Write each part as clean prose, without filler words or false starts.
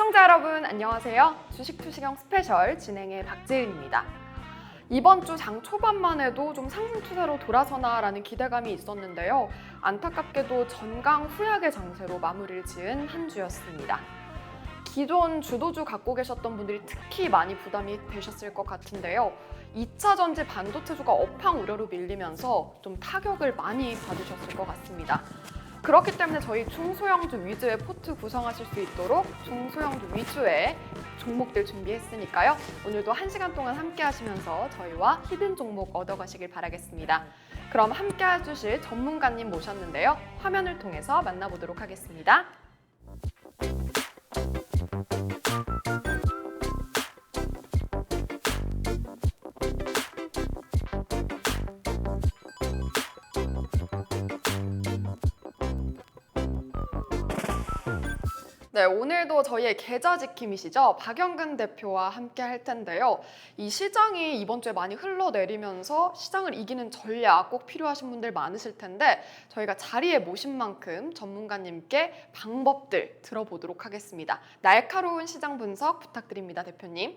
시청자 여러분 안녕하세요. 주식 투시경 스페셜 진행의 박재은입니다. 이번 주 장 초반만 해도 좀 상승 추세로 돌아서나라는 기대감이 있었는데요. 안타깝게도 전강 후약의 장세로 마무리를 지은 한 주였습니다. 기존 주도주 갖고 계셨던 분들이 특히 많이 부담이 되셨을 것 같은데요. 2차 전지 반도체주가 업황 우려로 밀리면서 좀 타격을 많이 받으셨을 것 같습니다. 그렇기 때문에 저희 중소형주 위주의 포트 구성하실 수 있도록 중소형주 위주의 종목들 준비했으니까요. 오늘도 1시간 동안 함께 하시면서 저희와 히든 종목 얻어가시길 바라겠습니다. 그럼 함께 해주실 전문가님 모셨는데요. 화면을 통해서 만나보도록 하겠습니다. 네, 오늘도 저희의 계좌 지킴이시죠. 박영근 대표와 함께 할 텐데요. 이 시장이 이번 주에 많이 흘러내리면서 시장을 이기는 전략 꼭 필요하신 분들 많으실 텐데 저희가 자리에 모신 만큼 전문가님께 방법들 들어보도록 하겠습니다. 날카로운 시장 분석 부탁드립니다, 대표님.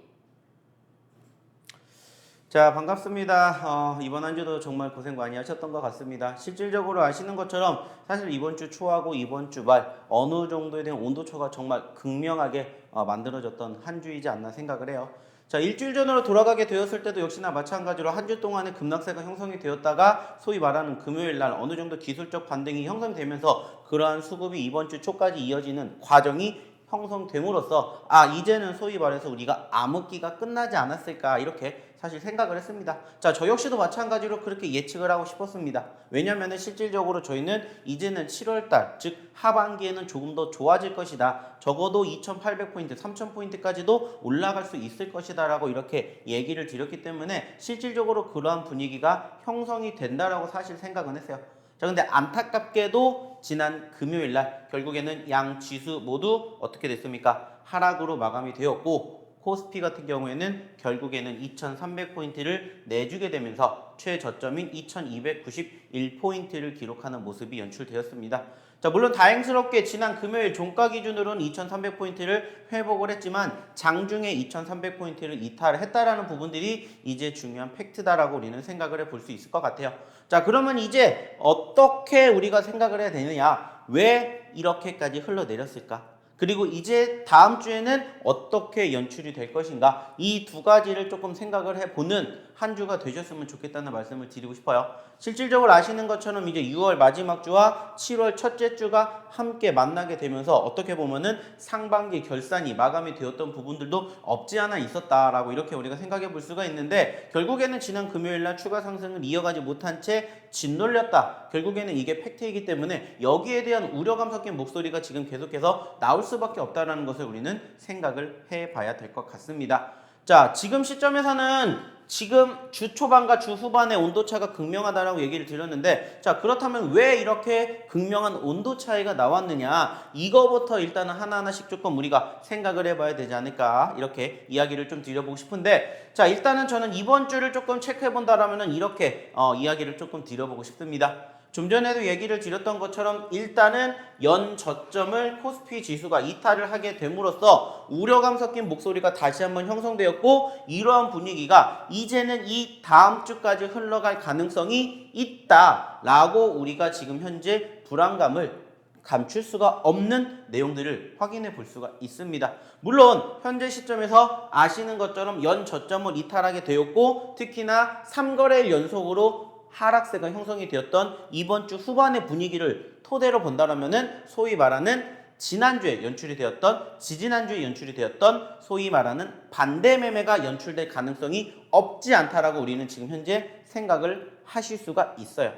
자, 반갑습니다. 이번 한 주도 정말 고생 많이 하셨던 것 같습니다. 실질적으로 아시는 것처럼 사실 이번 주 초하고 이번 주 말 어느 정도에 대한 온도차가 정말 극명하게 만들어졌던 한 주이지 않나 생각을 해요. 자, 일주일 전으로 돌아가게 되었을 때도 역시나 마찬가지로 한 주 동안의 급락세가 형성이 되었다가 소위 말하는 금요일 날 어느 정도 기술적 반등이 형성되면서 그러한 수급이 이번 주 초까지 이어지는 과정이 형성됨으로써 이제는 소위 말해서 우리가 암흑기가 끝나지 않았을까 이렇게 사실 생각을 했습니다. 자, 저 역시도 마찬가지로 그렇게 예측을 하고 싶었습니다. 왜냐하면 실질적으로 저희는 이제는 7월달 즉 하반기에는 조금 더 좋아질 것이다. 적어도 2,800포인트, 3,000포인트까지도 올라갈 수 있을 것이다 라고 이렇게 얘기를 드렸기 때문에 실질적으로 그러한 분위기가 형성이 된다라고 사실 생각은 했어요. 자, 근데 안타깝게도 지난 금요일 날 결국에는 양 지수 모두 어떻게 됐습니까? 하락으로 마감이 되었고 코스피 같은 경우에는 결국에는 2,300포인트를 내주게 되면서 최저점인 2,291포인트를 기록하는 모습이 연출되었습니다. 자, 물론 다행스럽게 지난 금요일 종가 기준으로는 2,300포인트를 회복을 했지만 장중에 2,300포인트를 이탈했다라는 부분들이 이제 중요한 팩트다라고 우리는 생각을 해볼 수 있을 것 같아요. 자, 그러면 이제 어떻게 우리가 생각을 해야 되느냐? 왜 이렇게까지 흘러내렸을까? 그리고 이제 다음 주에는 어떻게 연출이 될 것인가? 이 두 가지를 조금 생각을 해보는 한 주가 되셨으면 좋겠다는 말씀을 드리고 싶어요. 실질적으로 아시는 것처럼 이제 6월 마지막 주와 7월 첫째 주가 함께 만나게 되면서 어떻게 보면은 상반기 결산이 마감이 되었던 부분들도 없지 않아 있었다라고 이렇게 우리가 생각해 볼 수가 있는데 결국에는 지난 금요일 날 추가 상승을 이어가지 못한 채 짓눌렸다. 결국에는 이게 팩트이기 때문에 여기에 대한 우려감 섞인 목소리가 지금 계속해서 나올 수밖에 없다라는 것을 우리는 생각을 해봐야 될 것 같습니다. 자, 지금 시점에서는 지금 주 초반과 주 후반의 온도차가 극명하다라고 얘기를 드렸는데 자, 그렇다면 왜 이렇게 극명한 온도 차이가 나왔느냐 이거부터 일단은 하나하나씩 조금 우리가 생각을 해봐야 되지 않을까 이렇게 이야기를 좀 드려보고 싶은데 자, 일단은 저는 이번 주를 조금 체크해 본다라면은 이렇게 이야기를 조금 드려보고 싶습니다. 좀 전에도 얘기를 드렸던 것처럼 일단은 연 저점을 코스피 지수가 이탈을 하게 됨으로써 우려감 섞인 목소리가 다시 한번 형성되었고 이러한 분위기가 이제는 이 다음 주까지 흘러갈 가능성이 있다라고 우리가 지금 현재 불안감을 감출 수가 없는 내용들을 확인해 볼 수가 있습니다. 물론 현재 시점에서 아시는 것처럼 연 저점을 이탈하게 되었고 특히나 3거래일 연속으로 하락세가 형성이 되었던 이번 주 후반의 분위기를 토대로 본다면은 소위 말하는 지난주에 연출이 되었던 지지난주에 연출이 되었던 소위 말하는 반대 매매가 연출될 가능성이 없지 않다라고 우리는 지금 현재 생각을 하실 수가 있어요.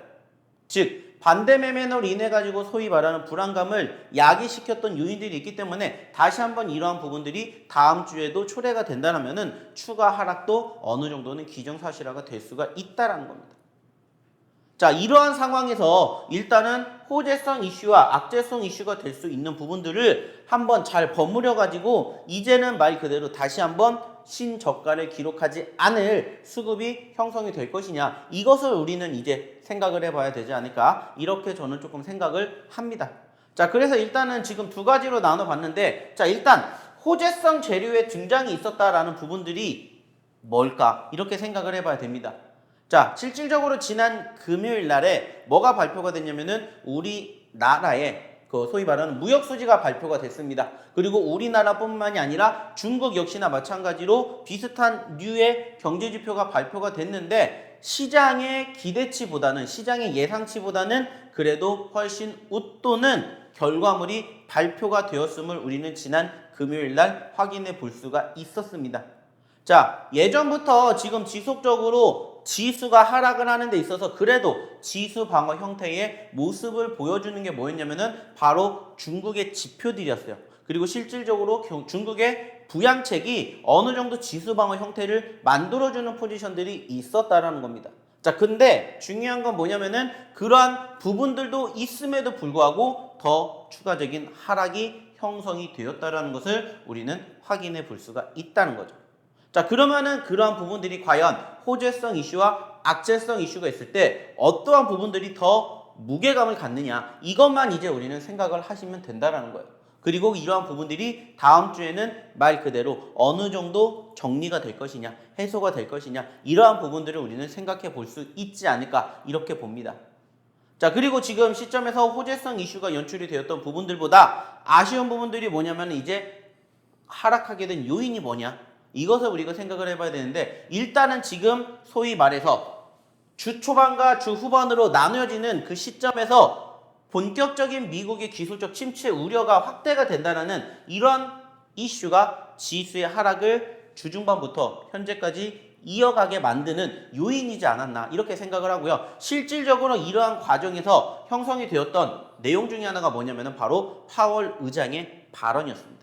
즉 반대 매매로 인해 가지고 소위 말하는 불안감을 야기시켰던 요인들이 있기 때문에 다시 한번 이러한 부분들이 다음 주에도 초래가 된다면은 추가 하락도 어느 정도는 기정사실화가 될 수가 있다라는 겁니다. 자, 이러한 상황에서 일단은 호재성 이슈와 악재성 이슈가 될 수 있는 부분들을 한번 잘 버무려 가지고 이제는 말 그대로 다시 한번 신저가를 기록하지 않을 수급이 형성이 될 것이냐 이것을 우리는 이제 생각을 해봐야 되지 않을까 이렇게 저는 조금 생각을 합니다. 자, 그래서 일단은 지금 두 가지로 나눠봤는데 자, 일단 호재성 재료의 등장이 있었다라는 부분들이 뭘까? 이렇게 생각을 해봐야 됩니다. 자, 실질적으로 지난 금요일 날에 뭐가 발표가 됐냐면은 우리나라의 그 소위 말하는 무역 수지가 발표가 됐습니다. 그리고 우리나라뿐만이 아니라 중국 역시나 마찬가지로 비슷한 류의 경제 지표가 발표가 됐는데 시장의 기대치보다는 시장의 예상치보다는 그래도 훨씬 웃도는 결과물이 발표가 되었음을 우리는 지난 금요일 날 확인해 볼 수가 있었습니다. 자, 예전부터 지금 지속적으로 지수가 하락을 하는 데 있어서 그래도 지수 방어 형태의 모습을 보여주는 게 뭐였냐면은 바로 중국의 지표들이었어요. 그리고 실질적으로 중국의 부양책이 어느 정도 지수 방어 형태를 만들어주는 포지션들이 있었다라는 겁니다. 자, 근데 중요한 건 뭐냐면은 그러한 부분들도 있음에도 불구하고 더 추가적인 하락이 형성이 되었다라는 것을 우리는 확인해 볼 수가 있다는 거죠. 자, 그러면은 그러한 부분들이 과연 호재성 이슈와 악재성 이슈가 있을 때 어떠한 부분들이 더 무게감을 갖느냐, 이것만 이제 우리는 생각을 하시면 된다라는 거예요. 그리고 이러한 부분들이 다음 주에는 말 그대로 어느 정도 정리가 될 것이냐, 해소가 될 것이냐, 이러한 부분들을 우리는 생각해 볼 수 있지 않을까 이렇게 봅니다. 자, 그리고 지금 시점에서 호재성 이슈가 연출이 되었던 부분들보다 아쉬운 부분들이 뭐냐면 이제 하락하게 된 요인이 뭐냐, 이것을 우리가 생각을 해봐야 되는데 일단은 지금 소위 말해서 주 초반과 주 후반으로 나누어지는 그 시점에서 본격적인 미국의 기술적 침체 우려가 확대가 된다는 이러한 이슈가 지수의 하락을 주중반부터 현재까지 이어가게 만드는 요인이지 않았나 이렇게 생각을 하고요. 실질적으로 이러한 과정에서 형성이 되었던 내용 중에 하나가 뭐냐면 바로 파월 의장의 발언이었습니다.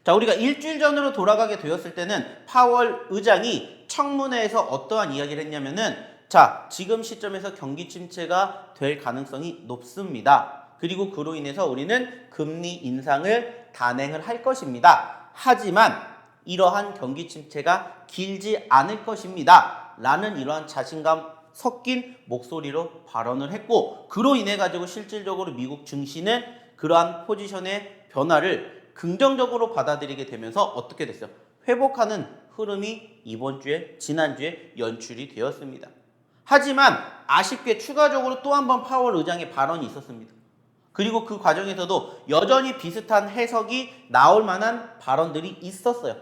자, 우리가 일주일 전으로 돌아가게 되었을 때는 파월 의장이 청문회에서 어떠한 이야기를 했냐면은 자, 지금 시점에서 경기 침체가 될 가능성이 높습니다. 그리고 그로 인해서 우리는 금리 인상을 단행을 할 것입니다. 하지만 이러한 경기 침체가 길지 않을 것입니다. 라는 이러한 자신감 섞인 목소리로 발언을 했고 그로 인해 가지고 실질적으로 미국 증시는 그러한 포지션의 변화를 긍정적으로 받아들이게 되면서 어떻게 됐어요? 회복하는 흐름이 이번 주에 지난주에 연출이 되었습니다. 하지만 아쉽게 추가적으로 또 한 번 파월 의장의 발언이 있었습니다. 그리고 그 과정에서도 여전히 비슷한 해석이 나올 만한 발언들이 있었어요.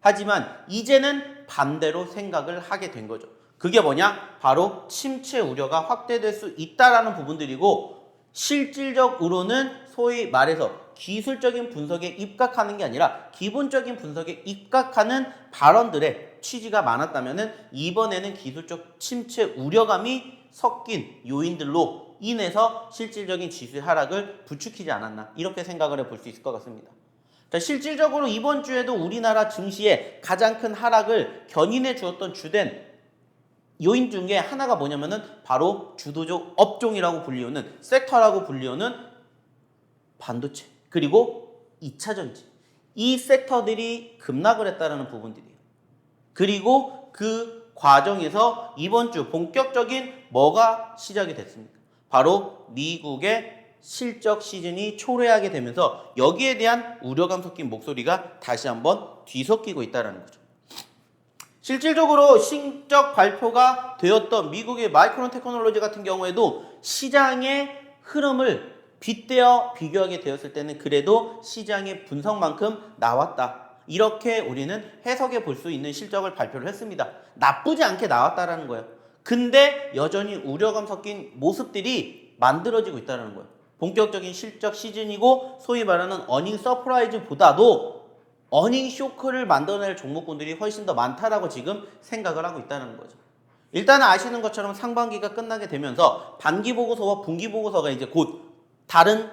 하지만 이제는 반대로 생각을 하게 된 거죠. 그게 뭐냐? 바로 침체 우려가 확대될 수 있다라는 부분들이고 실질적으로는 소위 말해서 기술적인 분석에 입각하는 게 아니라 기본적인 분석에 입각하는 발언들의 취지가 많았다면은 이번에는 기술적 침체 우려감이 섞인 요인들로 인해서 실질적인 지수의 하락을 부추기지 않았나 이렇게 생각을 해볼 수 있을 것 같습니다. 자, 실질적으로 이번 주에도 우리나라 증시의 가장 큰 하락을 견인해 주었던 주된 요인 중에 하나가 뭐냐면은 바로 주도적 업종이라고 불리우는 섹터라고 불리우는 반도체 그리고 2차전지 이 섹터들이 급락을 했다는 부분들이에요. 그리고 그 과정에서 이번 주 본격적인 뭐가 시작이 됐습니까? 바로 미국의 실적 시즌이 초래하게 되면서 여기에 대한 우려감 섞인 목소리가 다시 한번 뒤섞이고 있다는 거죠. 실질적으로 실적 발표가 되었던 미국의 마이크론 테크놀로지 같은 경우에도 시장의 흐름을 빗대어 비교하게 되었을 때는 그래도 시장의 분석만큼 나왔다. 이렇게 우리는 해석해 볼 수 있는 실적을 발표를 했습니다. 나쁘지 않게 나왔다라는 거예요. 근데 여전히 우려감 섞인 모습들이 만들어지고 있다는 거예요. 본격적인 실적 시즌이고 소위 말하는 어닝 서프라이즈보다도 어닝 쇼크를 만들어낼 종목군들이 훨씬 더 많다라고 지금 생각을 하고 있다는 거죠. 일단은 아시는 것처럼 상반기가 끝나게 되면서 반기 보고서와 분기 보고서가 이제 곧 다른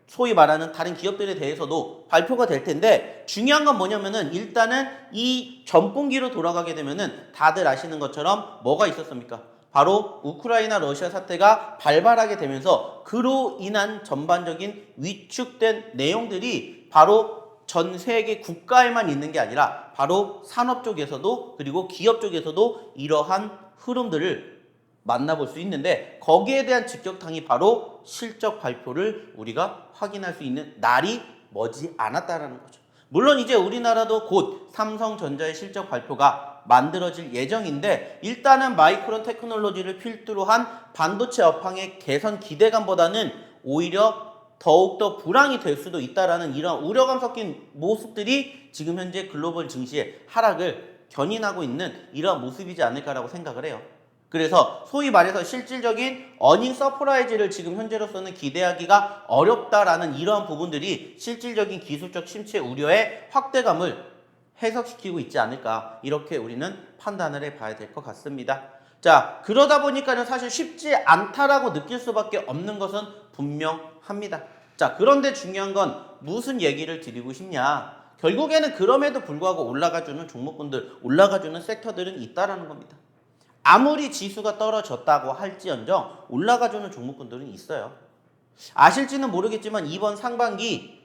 소위 말하는 다른 기업들에 대해서도 발표가 될 텐데 중요한 건 뭐냐면은 일단은 이 전분기로 돌아가게 되면은 다들 아시는 것처럼 뭐가 있었습니까? 바로 우크라이나 러시아 사태가 발발하게 되면서 그로 인한 전반적인 위축된 내용들이 바로 전 세계 국가에만 있는 게 아니라 바로 산업 쪽에서도 그리고 기업 쪽에서도 이러한 흐름들을 만나볼 수 있는데 거기에 대한 직격탄이 바로 실적 발표를 우리가 확인할 수 있는 날이 머지 않았다라는 거죠. 물론 이제 우리나라도 곧 삼성전자의 실적 발표가 만들어질 예정인데 일단은 마이크론 테크놀로지를 필두로 한 반도체 업황의 개선 기대감보다는 오히려 더욱더 불황이 될 수도 있다라는 이런 우려감 섞인 모습들이 지금 현재 글로벌 증시의 하락을 견인하고 있는 이러한 모습이지 않을까라고 생각을 해요. 그래서 소위 말해서 실질적인 어닝 서프라이즈를 지금 현재로서는 기대하기가 어렵다라는 이러한 부분들이 실질적인 기술적 침체 우려의 확대감을 해석시키고 있지 않을까 이렇게 우리는 판단을 해봐야 될 것 같습니다. 자, 그러다 보니까는 사실 쉽지 않다라고 느낄 수밖에 없는 것은 분명합니다. 자, 그런데 중요한 건 무슨 얘기를 드리고 싶냐? 결국에는 그럼에도 불구하고 올라가주는 종목군들, 올라가주는 섹터들은 있다라는 겁니다. 아무리 지수가 떨어졌다고 할지언정 올라가주는 종목군들은 있어요. 아실지는 모르겠지만 이번 상반기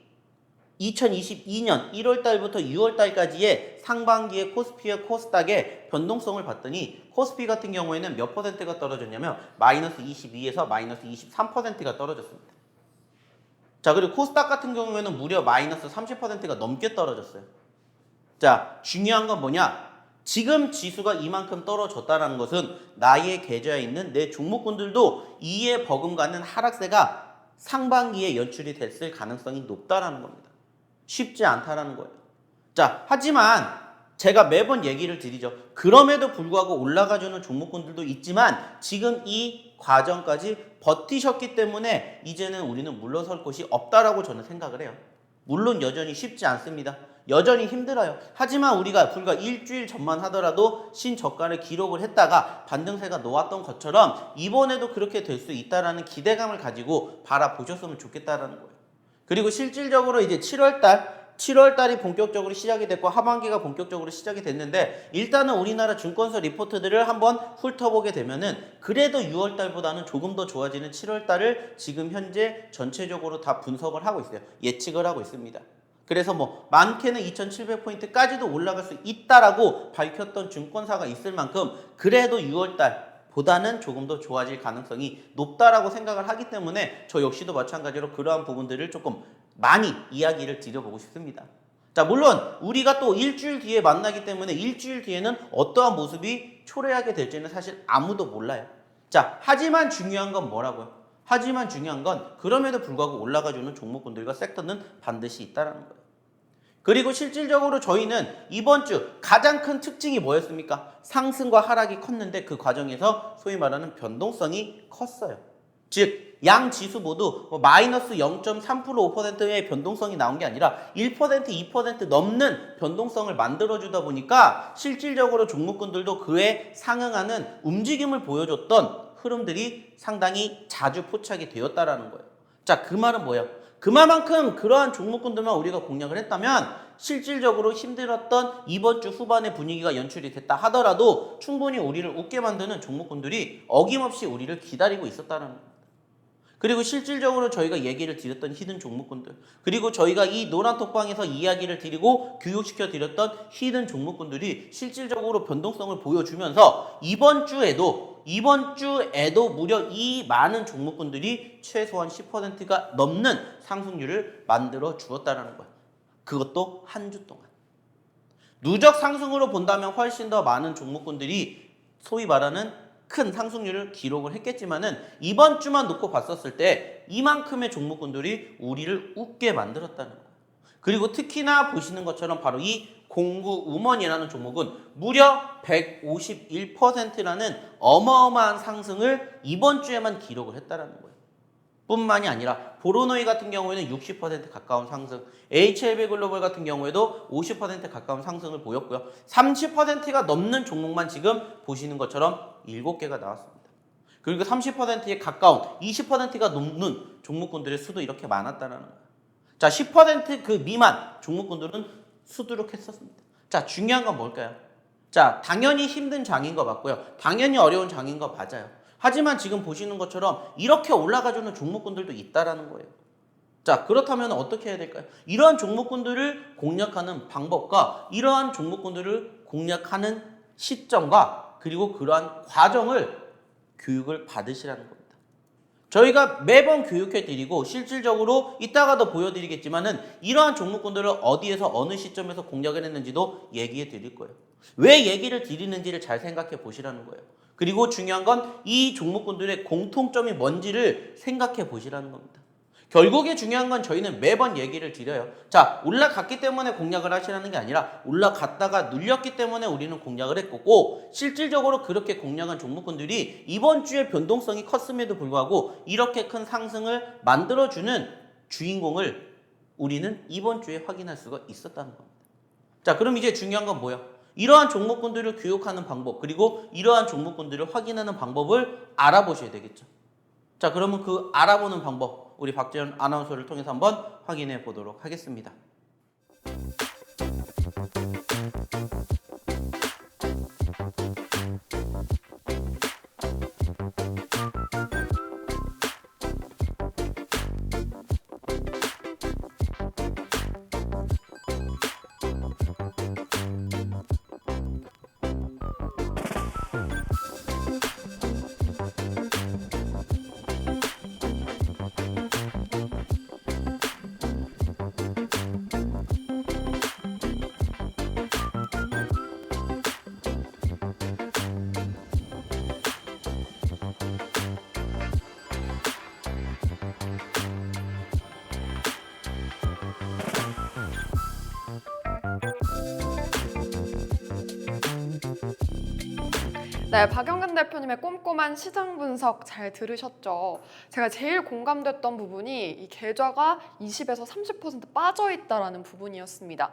2022년 1월달부터 6월달까지의 상반기의 코스피와 코스닥의 변동성을 봤더니 코스피 같은 경우에는 몇 퍼센트가 떨어졌냐면 마이너스 22에서 마이너스 23%가 떨어졌습니다. 자, 그리고 코스닥 같은 경우에는 무려 마이너스 30%가 넘게 떨어졌어요. 자, 중요한 건 뭐냐? 지금 지수가 이만큼 떨어졌다는 것은 나의 계좌에 있는 내 종목군들도 이에 버금가는 하락세가 상반기에 연출이 됐을 가능성이 높다라는 겁니다. 쉽지 않다라는 거예요. 자, 하지만 제가 매번 얘기를 드리죠. 그럼에도 불구하고 올라가주는 종목군들도 있지만 지금 이 과정까지 버티셨기 때문에 이제는 우리는 물러설 곳이 없다라고 저는 생각을 해요. 물론 여전히 쉽지 않습니다. 여전히 힘들어요. 하지만 우리가 불과 일주일 전만 하더라도 신저가를 기록을 했다가 반등세가 놓았던 것처럼 이번에도 그렇게 될 수 있다라는 기대감을 가지고 바라보셨으면 좋겠다라는 거예요. 그리고 실질적으로 이제 7월달이 본격적으로 시작이 됐고 하반기가 본격적으로 시작이 됐는데 일단은 우리나라 증권사 리포트들을 한번 훑어보게 되면은 그래도 6월달보다는 조금 더 좋아지는 7월달을 지금 현재 전체적으로 다 분석을 하고 있어요. 예측을 하고 있습니다. 그래서 뭐 많게는 2700포인트까지도 올라갈 수 있다라고 밝혔던 증권사가 있을 만큼 그래도 6월달보다는 조금 더 좋아질 가능성이 높다라고 생각을 하기 때문에 저 역시도 마찬가지로 그러한 부분들을 조금 많이 이야기를 드려보고 싶습니다. 자, 물론 우리가 또 일주일 뒤에 만나기 때문에 일주일 뒤에는 어떠한 모습이 초래하게 될지는 사실 아무도 몰라요. 자, 하지만 중요한 건 뭐라고요? 하지만 중요한 건 그럼에도 불구하고 올라가주는 종목군들과 섹터는 반드시 있다는 거예요. 그리고 실질적으로 저희는 이번 주 가장 큰 특징이 뭐였습니까? 상승과 하락이 컸는데 그 과정에서 소위 말하는 변동성이 컸어요. 즉 양 지수 모두 마이너스 0.3% 5%의 변동성이 나온 게 아니라 1% 2% 넘는 변동성을 만들어주다 보니까 실질적으로 종목군들도 그에 상응하는 움직임을 보여줬던 흐름들이 상당히 자주 포착이 되었다라는 거예요. 자, 그 말은 뭐예요? 그만큼 그러한 종목군들만 우리가 공략을 했다면 실질적으로 힘들었던 이번 주 후반의 분위기가 연출이 됐다 하더라도 충분히 우리를 웃게 만드는 종목군들이 어김없이 우리를 기다리고 있었다는 겁니다. 그리고 실질적으로 저희가 얘기를 드렸던 히든 종목군들, 그리고 저희가 이 노란톡방에서 이야기를 드리고 교육시켜 드렸던 히든 종목군들이 실질적으로 변동성을 보여주면서 이번 주에도 무려 이 많은 종목군들이 최소한 10%가 넘는 상승률을 만들어 주었다는 거예요. 그것도 한 주 동안. 누적 상승으로 본다면 훨씬 더 많은 종목군들이 소위 말하는 큰 상승률을 기록을 했겠지만은 이번 주만 놓고 봤었을 때 이만큼의 종목군들이 우리를 웃게 만들었다는 거예요. 그리고 특히나 보시는 것처럼 바로 이 공구음원이라는 종목은 무려 151%라는 어마어마한 상승을 이번 주에만 기록을 했다는 거예요. 뿐만이 아니라 보로노이 같은 경우에는 60% 가까운 상승, HLB 글로벌 같은 경우에도 50% 가까운 상승을 보였고요. 30%가 넘는 종목만 지금 보시는 것처럼 7개가 나왔습니다. 그리고 30%에 가까운 20%가 넘는 종목군들의 수도 이렇게 많았다는 거예요. 자, 10% 그 미만 종목군들은 수두룩했었습니다. 자, 중요한 건 뭘까요? 자, 당연히 힘든 장인 거 맞고요. 당연히 어려운 장인 거 맞아요. 하지만 지금 보시는 것처럼 이렇게 올라가주는 종목군들도 있다라는 거예요. 자, 그렇다면 어떻게 해야 될까요? 이러한 종목군들을 공략하는 방법과 이러한 종목군들을 공략하는 시점과 그리고 그러한 과정을 교육을 받으시라는 겁니다. 저희가 매번 교육해 드리고 실질적으로 이따가도 보여드리겠지만은 이러한 종목군들을 어디에서 어느 시점에서 공략을 했는지도 얘기해 드릴 거예요. 왜 얘기를 드리는지를 잘 생각해 보시라는 거예요. 그리고 중요한 건 이 종목군들의 공통점이 뭔지를 생각해 보시라는 겁니다. 결국에 중요한 건 저희는 매번 얘기를 드려요. 자, 올라갔기 때문에 공략을 하시라는 게 아니라 올라갔다가 눌렸기 때문에 우리는 공략을 했고 실질적으로 그렇게 공략한 종목군들이 이번 주에 변동성이 컸음에도 불구하고 이렇게 큰 상승을 만들어주는 주인공을 우리는 이번 주에 확인할 수가 있었다는 겁니다. 자, 그럼 이제 중요한 건 뭐야? 이러한 종목군들을 교육하는 방법 그리고 이러한 종목군들을 확인하는 방법을 알아보셔야 되겠죠. 자, 그러면 그 알아보는 방법 우리 박재현 아나운서를 통해서 한번 확인해 보도록 하겠습니다. 네, 박영근 대표님의 꼼꼼한 시장 분석 잘 들으셨죠? 제가 제일 공감됐던 부분이 이 계좌가 20에서 30% 빠져 있다라는 부분이었습니다.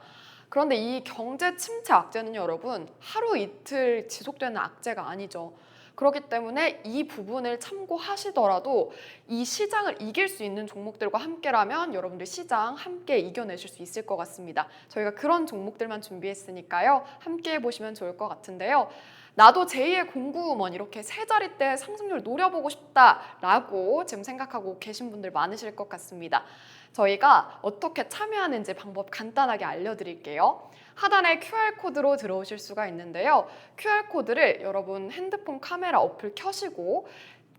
그런데 이 경제 침체 악재는 여러분 하루 이틀 지속되는 악재가 아니죠. 그렇기 때문에 이 부분을 참고하시더라도 이 시장을 이길 수 있는 종목들과 함께라면 여러분들 시장 함께 이겨내실 수 있을 것 같습니다. 저희가 그런 종목들만 준비했으니까요. 함께 해보시면 좋을 것 같은데요. 나도 제2의 공구먼 이렇게 세 자릿대 상승률 노려보고 싶다라고 지금 생각하고 계신 분들 많으실 것 같습니다. 저희가 어떻게 참여하는지 방법 간단하게 알려드릴게요. 하단에 QR코드로 들어오실 수가 있는데요. QR코드를 여러분 핸드폰 카메라 어플 켜시고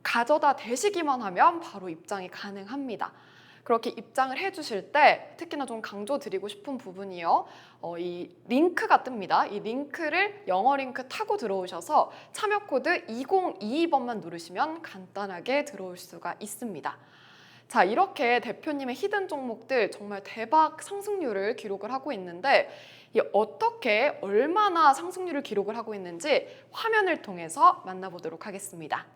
가져다 대시기만 하면 바로 입장이 가능합니다. 그렇게 입장을 해주실 때 특히나 좀 강조드리고 싶은 부분이요. 이 링크가 뜹니다. 이 링크를 영어 링크 타고 들어오셔서 참여 코드 2022번만 누르시면 간단하게 들어올 수가 있습니다. 자, 이렇게 대표님의 히든 종목들 정말 대박 상승률을 기록을 하고 있는데 어떻게 얼마나 상승률을 기록을 하고 있는지 화면을 통해서 만나보도록 하겠습니다.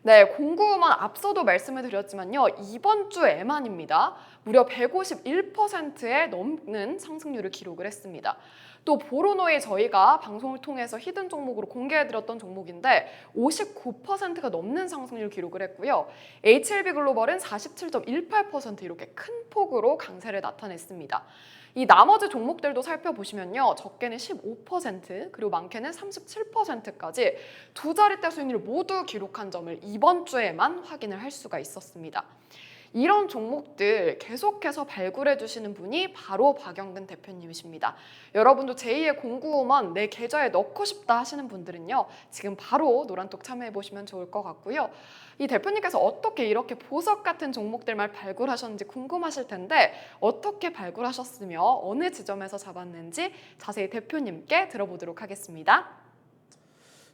네, 공구만 앞서도 말씀을 드렸지만요. 이번 주에만입니다. 무려 151%에 넘는 상승률을 기록을 했습니다. 또 보로노에 저희가 방송을 통해서 히든 종목으로 공개해드렸던 종목인데 59%가 넘는 상승률 기록을 했고요. HLB 글로벌은 47.18% 이렇게 큰 폭으로 강세를 나타냈습니다. 이 나머지 종목들도 살펴보시면요. 적게는 15% 그리고 많게는 37%까지 두 자릿대 수익률을 모두 기록한 점을 이번 주에만 확인을 할 수가 있었습니다. 이런 종목들 계속해서 발굴해 주시는 분이 바로 박영근 대표님이십니다. 여러분도 제2의 공구먼 내 계좌에 넣고 싶다 하시는 분들은요. 지금 바로 노란톡 참여해 보시면 좋을 것 같고요. 이 대표님께서 어떻게 이렇게 보석 같은 종목들만 발굴하셨는지 궁금하실 텐데 어떻게 발굴하셨으며 어느 지점에서 잡았는지 자세히 대표님께 들어보도록 하겠습니다.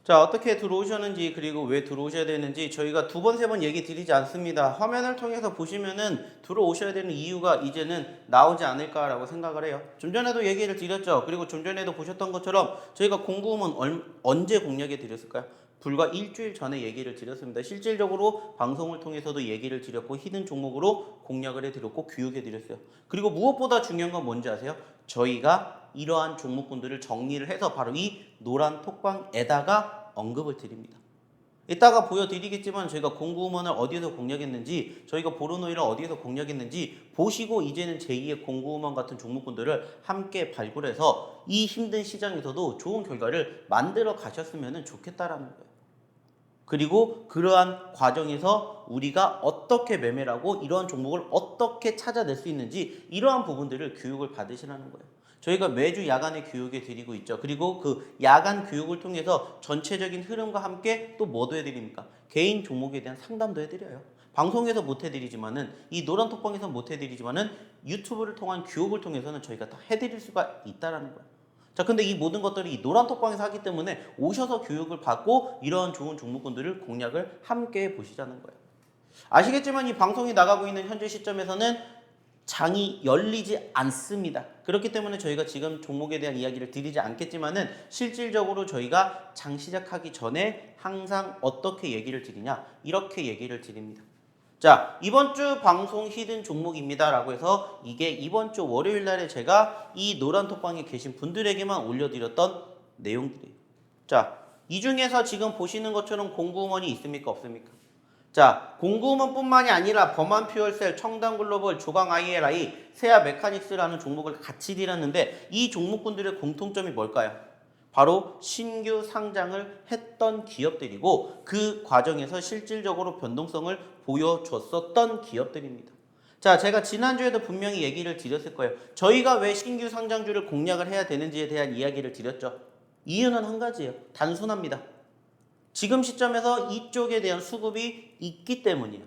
자, 어떻게 들어오셨는지 그리고 왜 들어오셔야 되는지 저희가 두 번, 세 번 얘기 드리지 않습니다. 화면을 통해서 보시면은 들어오셔야 되는 이유가 이제는 나오지 않을까라고 생각을 해요. 좀 전에도 얘기를 드렸죠. 그리고 좀 전에도 보셨던 것처럼 저희가 공구먼 언제 공략해 드렸을까요? 불과 일주일 전에 얘기를 드렸습니다. 실질적으로 방송을 통해서도 얘기를 드렸고 히든 종목으로 공략을 해드렸고 교육해드렸어요. 그리고 무엇보다 중요한 건 뭔지 아세요? 저희가 이러한 종목군들을 정리를 해서 바로 이 노란 톡방에다가 언급을 드립니다. 이따가 보여드리겠지만 저희가 공구먼을 어디에서 공략했는지 저희가 보로노이를 어디에서 공략했는지 보시고 이제는 제2의 공구먼 같은 종목군들을 함께 발굴해서 이 힘든 시장에서도 좋은 결과를 만들어 가셨으면 좋겠다라는 거예요. 그리고 그러한 과정에서 우리가 어떻게 매매를 하고 이러한 종목을 어떻게 찾아낼 수 있는지 이러한 부분들을 교육을 받으시라는 거예요. 저희가 매주 야간에 교육에 드리고 있죠. 그리고 그 야간 교육을 통해서 전체적인 흐름과 함께 또 뭐도 해드립니까? 개인 종목에 대한 상담도 해드려요. 방송에서 못 해드리지만은 이 노란 톡방에서 못 해드리지만은 유튜브를 통한 교육을 통해서는 저희가 다 해드릴 수가 있다라는 거예요. 자, 근데 이 모든 것들이 이 노란 톡방에서 하기 때문에 오셔서 교육을 받고 이러한 좋은 종목군들을 공략을 함께 보시자는 거예요. 아시겠지만 이 방송이 나가고 있는 현재 시점에서는 장이 열리지 않습니다. 그렇기 때문에 저희가 지금 종목에 대한 이야기를 드리지 않겠지만은 실질적으로 저희가 장 시작하기 전에 항상 어떻게 얘기를 드리냐, 이렇게 얘기를 드립니다. 자, 이번 주 방송 히든 종목입니다 라고 해서 이게 이번 주 월요일 날에 제가 이 노란 톡방에 계신 분들에게만 올려드렸던 내용들이에요. 자, 이 중에서 지금 보시는 것처럼 공구음원이 있습니까? 없습니까? 자, 공구음원뿐만이 아니라 범한 퓨얼셀, 청담 글로벌, 조강 ILI, 세아 메카닉스라는 종목을 같이 드렸는데 이 종목군들의 공통점이 뭘까요? 바로 신규 상장을 했던 기업들이고 그 과정에서 실질적으로 변동성을 보여줬었던 기업들입니다. 자, 제가 지난주에도 분명히 얘기를 드렸을 거예요. 저희가 왜 신규 상장주를 공략을 해야 되는지에 대한 이야기를 드렸죠. 이유는 한 가지예요. 단순합니다. 지금 시점에서 이쪽에 대한 수급이 있기 때문이에요.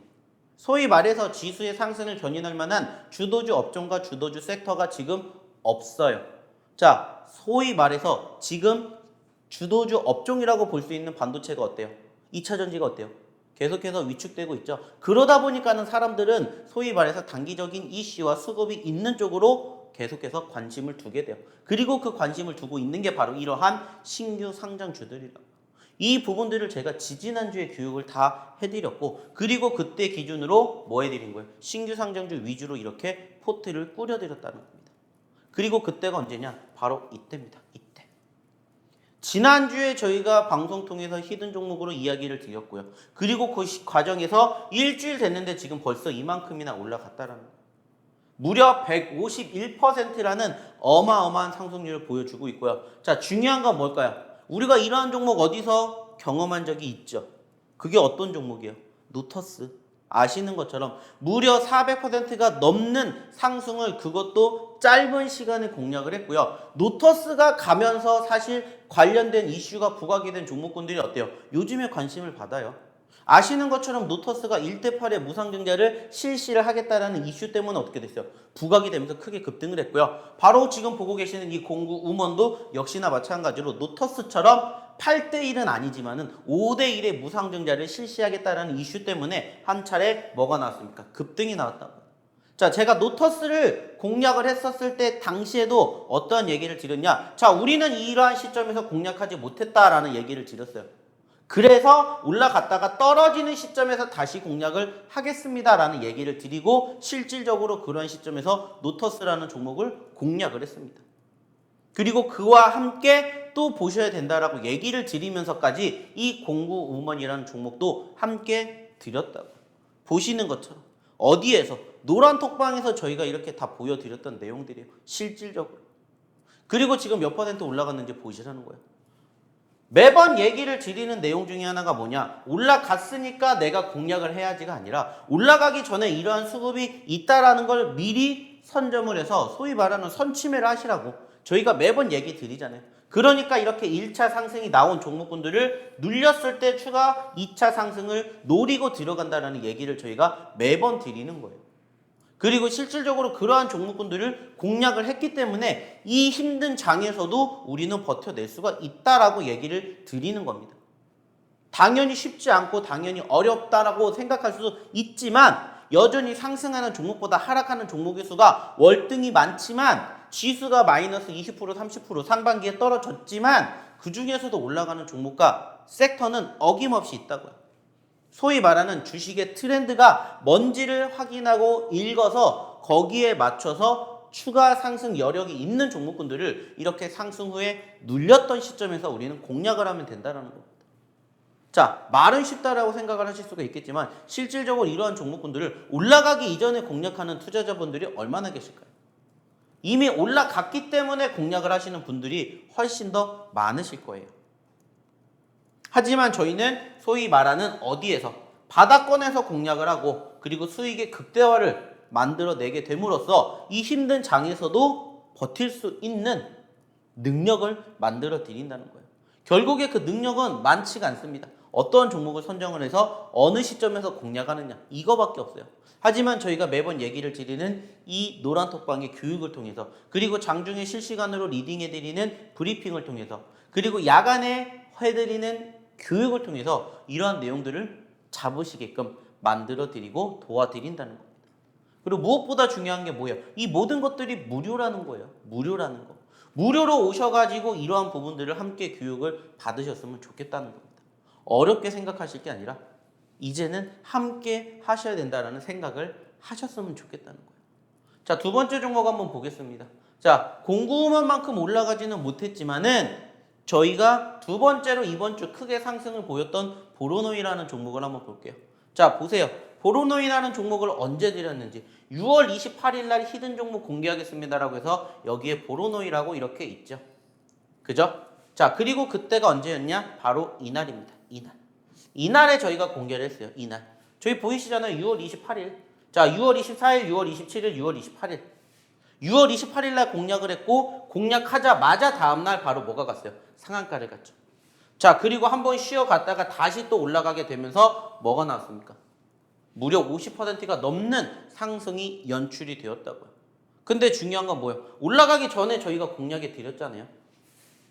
소위 말해서 지수의 상승을 견인할 만한 주도주 업종과 주도주 섹터가 지금 없어요. 자, 소위 말해서 지금 주도주 업종이라고 볼 수 있는 반도체가 어때요? 2차전지가 어때요? 계속해서 위축되고 있죠. 그러다 보니까는 사람들은 소위 말해서 단기적인 이슈와 수급이 있는 쪽으로 계속해서 관심을 두게 돼요. 그리고 그 관심을 두고 있는 게 바로 이러한 신규 상장주들이라고. 이 부분들을 제가 지지난주에 교육을 다 해드렸고 그리고 그때 기준으로 뭐 해드린 거예요? 신규 상장주 위주로 이렇게 포트를 꾸려드렸다는 겁니다. 그리고 그때가 언제냐? 바로 이때입니다. 이때. 지난주에 저희가 방송 통해서 히든 종목으로 이야기를 드렸고요. 그리고 그 과정에서 일주일 됐는데 지금 벌써 이만큼이나 올라갔다라는 거예요. 무려 151%라는 어마어마한 상승률을 보여주고 있고요. 자, 중요한 건 뭘까요? 우리가 이러한 종목 어디서 경험한 적이 있죠? 그게 어떤 종목이에요? 노터스. 아시는 것처럼 무려 400%가 넘는 상승을 그것도 짧은 시간에 공략을 했고요. 노터스가 가면서 사실 관련된 이슈가 부각이 된 종목군들이 어때요? 요즘에 관심을 받아요. 아시는 것처럼 노터스가 1대8의 무상증자를 실시를 하겠다라는 이슈 때문에 어떻게 됐어요? 부각이 되면서 크게 급등을 했고요. 바로 지금 보고 계시는 이 공구 음원도 역시나 마찬가지로 노터스처럼 8대1은 아니지만은 5대1의 무상증자를 실시하겠다라는 이슈 때문에 한 차례 뭐가 나왔습니까? 급등이 나왔다고요. 자, 제가 노터스를 공략을 했었을 때 당시에도 어떠한 얘기를 드렸냐? 자, 우리는 이러한 시점에서 공략하지 못했다라는 얘기를 드렸어요. 그래서 올라갔다가 떨어지는 시점에서 다시 공략을 하겠습니다라는 얘기를 드리고 실질적으로 그런 시점에서 노터스라는 종목을 공략을 했습니다. 그리고 그와 함께 또 보셔야 된다라고 얘기를 드리면서까지 이 공구 우먼이라는 종목도 함께 드렸다고. 보시는 것처럼 어디에서 노란 톡방에서 저희가 이렇게 다 보여드렸던 내용들이에요. 실질적으로. 그리고 지금 몇 % 올라갔는지 보시라는 거예요. 매번 얘기를 드리는 내용 중에 하나가 뭐냐? 올라갔으니까 내가 공략을 해야지가 아니라 올라가기 전에 이러한 수급이 있다라는 걸 미리 선점을 해서 소위 말하는 선취매를 하시라고 저희가 매번 얘기 드리잖아요. 그러니까 이렇게 1차 상승이 나온 종목군들을 눌렸을 때 추가 2차 상승을 노리고 들어간다라는 얘기를 저희가 매번 드리는 거예요. 그리고 실질적으로 그러한 종목군들을 공략을 했기 때문에 이 힘든 장에서도 우리는 버텨낼 수가 있다라고 얘기를 드리는 겁니다. 당연히 쉽지 않고 당연히 어렵다라고 생각할 수도 있지만 여전히 상승하는 종목보다 하락하는 종목의 수가 월등히 많지만 지수가 마이너스 20% 30% 상반기에 떨어졌지만 그 중에서도 올라가는 종목과 섹터는 어김없이 있다고요. 소위 말하는 주식의 트렌드가 뭔지를 확인하고 읽어서 거기에 맞춰서 추가 상승 여력이 있는 종목군들을 이렇게 상승 후에 눌렸던 시점에서 우리는 공략을 하면 된다는 겁니다. 자, 말은 쉽다라고 생각을 하실 수가 있겠지만 실질적으로 이러한 종목군들을 올라가기 이전에 공략하는 투자자분들이 얼마나 계실까요? 이미 올라갔기 때문에 공략을 하시는 분들이 훨씬 더 많으실 거예요. 하지만 저희는 소위 말하는 어디에서 바닥권에서 공략을 하고 그리고 수익의 극대화를 만들어내게 됨으로써 이 힘든 장에서도 버틸 수 있는 능력을 만들어 드린다는 거예요. 결국에 그 능력은 많지가 않습니다. 어떤 종목을 선정을 해서 어느 시점에서 공략하느냐 이거밖에 없어요. 하지만 저희가 매번 얘기를 드리는 이 노란톡방의 교육을 통해서, 그리고 장중에 실시간으로 리딩해드리는 브리핑을 통해서, 그리고 야간에 해드리는 교육을 통해서 이러한 내용들을 잡으시게끔 만들어드리고 도와드린다는 겁니다. 그리고 무엇보다 중요한 게 뭐예요? 이 모든 것들이 무료라는 거예요. 무료라는 거. 무료로 오셔가지고 이러한 부분들을 함께 교육을 받으셨으면 좋겠다는 겁니다. 어렵게 생각하실 게 아니라 이제는 함께 하셔야 된다는 생각을 하셨으면 좋겠다는 거예요. 자, 두 번째 종목 한번 보겠습니다. 자, 공구만큼 올라가지는 못했지만은 저희가 두 번째로 이번 주 크게 상승을 보였던 보로노이라는 종목을 한번 볼게요. 자, 보세요. 보로노이라는 종목을 언제 드렸는지 6월 28일 날 히든 종목 공개하겠습니다라고 해서 여기에 보로노이라고 이렇게 있죠. 그죠? 자, 그리고 그때가 언제였냐? 바로 이날입니다. 이날에 저희가 공개를 했어요. 이날. 저희 보이시잖아요. 6월 28일. 자, 6월 24일, 6월 27일, 6월 28일. 6월 28일 날 공략을 했고, 공략하자마자 다음날 바로 뭐가 갔어요? 상한가를 갔죠. 자, 그리고 한번 쉬어갔다가 다시 또 올라가게 되면서 뭐가 나왔습니까? 무려 50%가 넘는 상승이 연출이 되었다고요. 근데 중요한 건 뭐예요? 올라가기 전에 저희가 공략해 드렸잖아요.